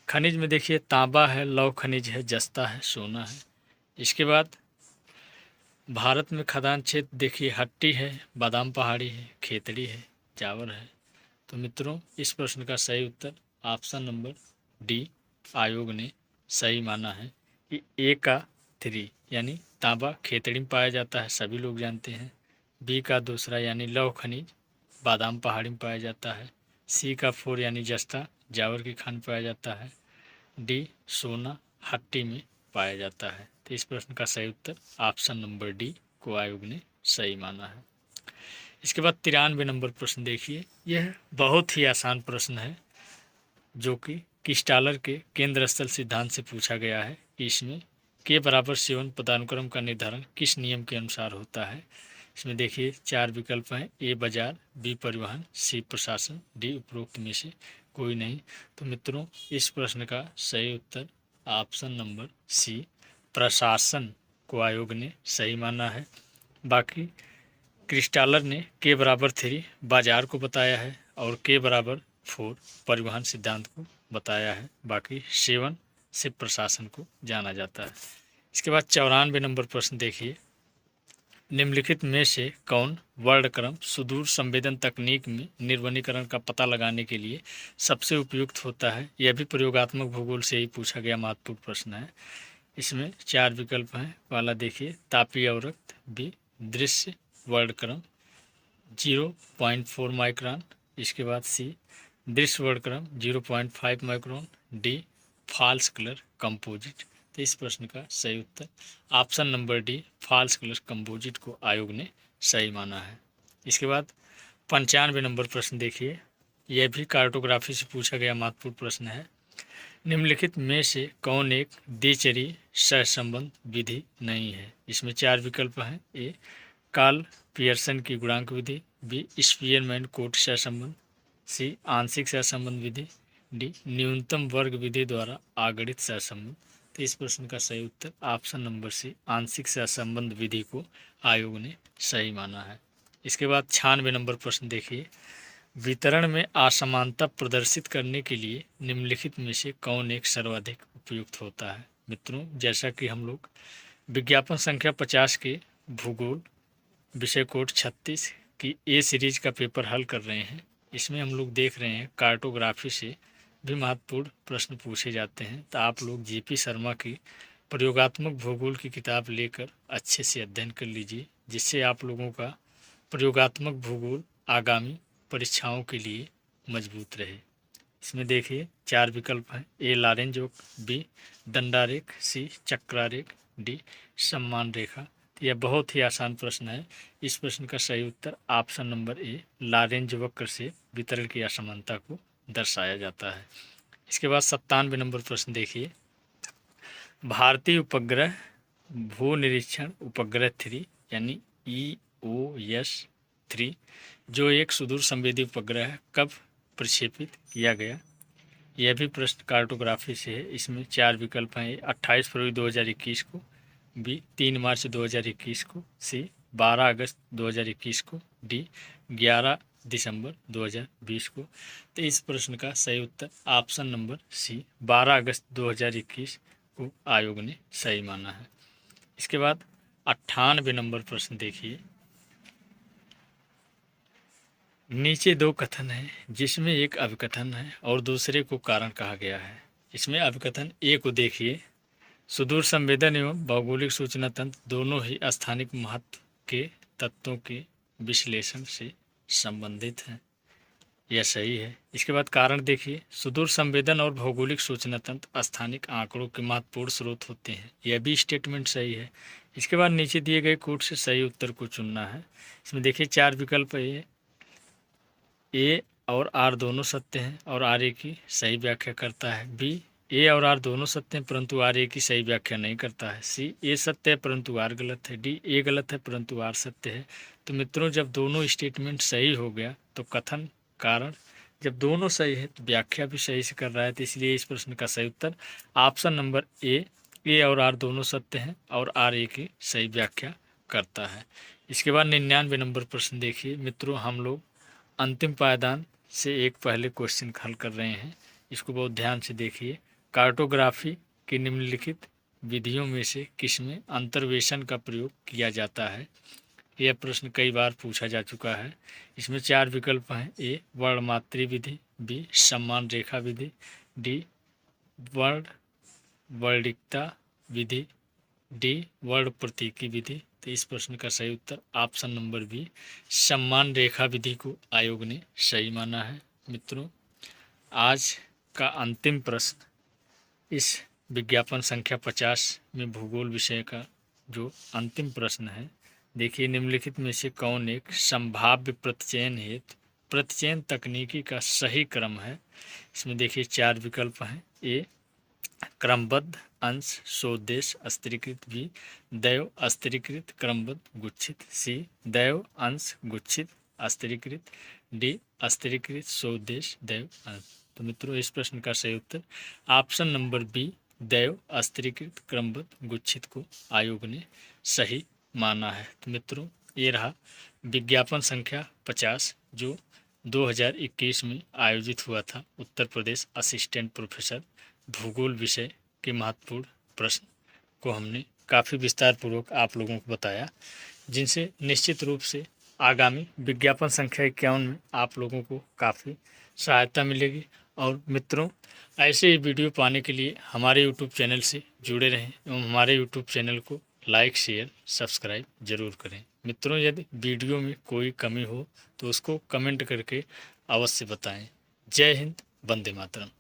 खनिज में देखिए तांबा है, लौह खनिज है, जस्ता है, सोना है। इसके बाद भारत में खदान क्षेत्र देखिए हट्टी है, बादाम पहाड़ी है, खेतड़ी है, चावल है। तो मित्रों इस प्रश्न का सही उत्तर ऑप्शन नंबर डी आयोग ने सही माना है कि ए का 3 यानी तांबा खेतड़ी में पाया जाता है, सभी लोग जानते हैं। बी का दूसरा यानी लौह खनिज बादाम पहाड़ी में पाया जाता है। सी का 4 यानी जस्ता जावर की खान पाया जाता है। डी सोना हट्टी में पाया जाता है। तो इस प्रश्न का सही उत्तर ऑप्शन नंबर डी को आयोग ने सही माना है। इसके बाद 93 नंबर प्रश्न देखिए। यह बहुत ही आसान प्रश्न है जो कि क्रिस्टालर के केंद्र स्थल सिद्धांत से पूछा गया है कि इसमें के बराबर सेवन पदानुक्रम का निर्धारण किस नियम के अनुसार होता है। इसमें देखिए 4 विकल्प हैं। ए बाजार, बी परिवहन, सी प्रशासन, डी उपरोक्त में से कोई नहीं। तो मित्रों इस प्रश्न का सही उत्तर ऑप्शन नंबर सी प्रशासन को आयोग ने सही माना है। बाकी क्रिस्टालर ने के बराबर 3 बाजार को बताया है और के बराबर 4 परिवहन सिद्धांत को बताया है। बाकी 7 से प्रशासन को जाना जाता है। इसके बाद 94 नंबर प्रश्न देखिए। निम्नलिखित में से कौन वर्णक्रम सुदूर संवेदन तकनीक में निर्वनीकरण का पता लगाने के लिए सबसे उपयुक्त होता है? यह भी प्रयोगात्मक भूगोल से ही पूछा गया महत्वपूर्ण प्रश्न है। इसमें 4 विकल्प हैं। पहला देखिए तापीय अवरक्त, बी दृश्य वर्णक्रम 0.4 माइक्रोन। इसके बाद सी दृश्य वर्णक्रम 0.5 micron, D false colour composite. तो इस प्रश्न का सही उत्तर option number D false colour composite को आयोग ने सही माना है। इसके बाद 95 नंबर प्रश्न देखिए। यह भी कार्टोग्राफी से पूछा गया महत्वपूर्ण प्रश्न है। निम्नलिखित में से कौन एक द्विचरीय सहसंबंध विधि नहीं है? इसमें 4 विकल्प हैं। ए कार्ल पियर्सन की गुणांक विधि, बी स्पीयरमैन कोट सहसंबंध, सी आंशिक सहसंबंध विधि, डी न्यूनतम वर्ग विधि द्वारा आगणित सहसंबंध। तो इस प्रश्न का सही उत्तर ऑप्शन नंबर सी आंशिक सहसंबंध विधि को आयोग ने सही माना है। इसके बाद 96 नंबर प्रश्न देखिए। वितरण में असमानता प्रदर्शित करने के लिए निम्नलिखित में से कौन एक सर्वाधिक उपयुक्त होता है? मित्रों जैसा कि हम लोग विज्ञापन संख्या 50 के भूगोल विषय कोड 36 की ए सीरीज का पेपर हल कर रहे हैं। इसमें हम लोग देख रहे हैं कार्टोग्राफी से भी महत्वपूर्ण प्रश्न पूछे जाते हैं। तो आप लोग जेपी शर्मा की प्रयोगात्मक भूगोल की किताब लेकर अच्छे से अध्ययन कर लीजिए, जिससे आप लोगों का प्रयोगात्मक भूगोल आगामी परीक्षाओं के लिए मजबूत रहे। इसमें देखिए 4 विकल्प हैं। ए लारेंज वक्र, बी दंडारेख, सी चक्रारेख, डी सम्मान रेखा। तो यह बहुत ही आसान प्रश्न है। इस प्रश्न का सही उत्तर ऑप्शन नंबर ए लारेंज वक्र से वितरण की असमानता को दर्शाया जाता है। इसके बाद 97 नंबर प्रश्न देखिए। भारतीय उपग्रह भू निरीक्षण उपग्रह 3 यानी EOS-3 जो एक सुदूर संवेदी उपग्रह है, कब प्रक्षेपित किया गया? यह भी प्रश्न कार्टोग्राफी से है। इसमें 4 विकल्प हैं। 28 फरवरी 2021 को, बी 3 मार्च 2021 को, सी 12 अगस्त 2021 को, डी 11 दिसंबर 2020 को। तो इस प्रश्न का सही उत्तर ऑप्शन नंबर सी 12 अगस्त 2021 को आयोग ने सही माना है। इसके बाद 98 नंबर प्रश्न देखिए। नीचे 2 कथन हैं जिसमें एक अभिकथन है और दूसरे को कारण कहा गया है। इसमें अभिकथन ए को देखिए। सुदूर संवेदन एवं भौगोलिक सूचना तंत्र दोनों ही स्थानिक महत्व के तत्वों के विश्लेषण से संबंधित हैं। यह सही है। इसके बाद कारण देखिए, सुदूर संवेदन और भौगोलिक सूचना तंत्र स्थानिक आंकड़ों के महत्वपूर्ण स्रोत होते हैं। यह भी स्टेटमेंट सही है। इसके बाद नीचे दिए गए कोड से सही उत्तर को चुनना है। इसमें देखिए 4 विकल्प है। ए और आर दोनों सत्य हैं और आर ए की सही व्याख्या करता है। बी, ए और आर दोनों सत्य हैं परंतु आर ए की सही व्याख्या नहीं करता है। सी, ए सत्य है परंतु आर गलत है। डी, ए गलत है परंतु आर सत्य है। तो मित्रों, जब दोनों स्टेटमेंट सही हो गया तो कथन, कारण, जब दोनों सही है तो व्याख्या भी सही से कर रहा है, तो इसलिए इस प्रश्न का सही उत्तर ऑप्शन नंबर ए और आर दोनों सत्य हैं और आर ए की सही व्याख्या करता है। इसके बाद 99 नंबर प्रश्न देखिए मित्रों, हम लोग अंतिम पायदान से एक पहले क्वेश्चन हल कर रहे हैं। इसको बहुत ध्यान से देखिए। कार्टोग्राफी की निम्नलिखित विधियों में से किसमें अंतर्वेशन का प्रयोग किया जाता है? यह प्रश्न कई बार पूछा जा चुका है। इसमें 4 विकल्प हैं। ए, वर्णमात्री विधि। बी, सम्मान रेखा विधि। डी, वर्णिकता विधि। डी, वर्ण प्रतीकी विधि। तो इस प्रश्न का सही उत्तर ऑप्शन नंबर बी, सम्मान रेखा विधि को आयोग ने सही माना है। मित्रों, आज का अंतिम प्रश्न इस विज्ञापन संख्या 50 में भूगोल विषय का जो अंतिम प्रश्न है, देखिए निम्नलिखित में से कौन एक संभाव्य प्रतिचयन हेतु प्रतिचयन तकनीकी का सही क्रम है? इसमें देखिए 4 विकल्प हैं। ए, क्रमबद्ध अंश सोदेश स्त्रीकृत। बी, दैव स्त्रीकृत क्रमबद्ध गुच्छित। सी, दैव अंश गुच्छित स्त्रीकृत। डी, स्त्रीकृत सोदेश दैव अंश। तो मित्रों, इस प्रश्न का सही उत्तर ऑप्शन नंबर बी, दैव स्त्रीकृत क्रमबद्ध गुच्छित को आयोग ने सही माना है। तो मित्रों, ये रहा विज्ञापन संख्या 50 जो 2021 में आयोजित हुआ था। उत्तर प्रदेश असिस्टेंट प्रोफेसर भूगोल विषय के महत्वपूर्ण प्रश्न को हमने काफ़ी विस्तार पूर्वक आप लोगों को बताया, जिनसे निश्चित रूप से आगामी विज्ञापन संख्या 51 में आप लोगों को काफ़ी सहायता मिलेगी। और मित्रों, ऐसे ही वीडियो पाने के लिए हमारे यूट्यूब चैनल से जुड़े रहें एवं हमारे यूट्यूब चैनल को लाइक, शेयर, सब्सक्राइब जरूर करें। मित्रों, यदि वीडियो में कोई कमी हो तो उसको कमेंट करके अवश्य बताएं। जय हिंद, वंदे मातरम।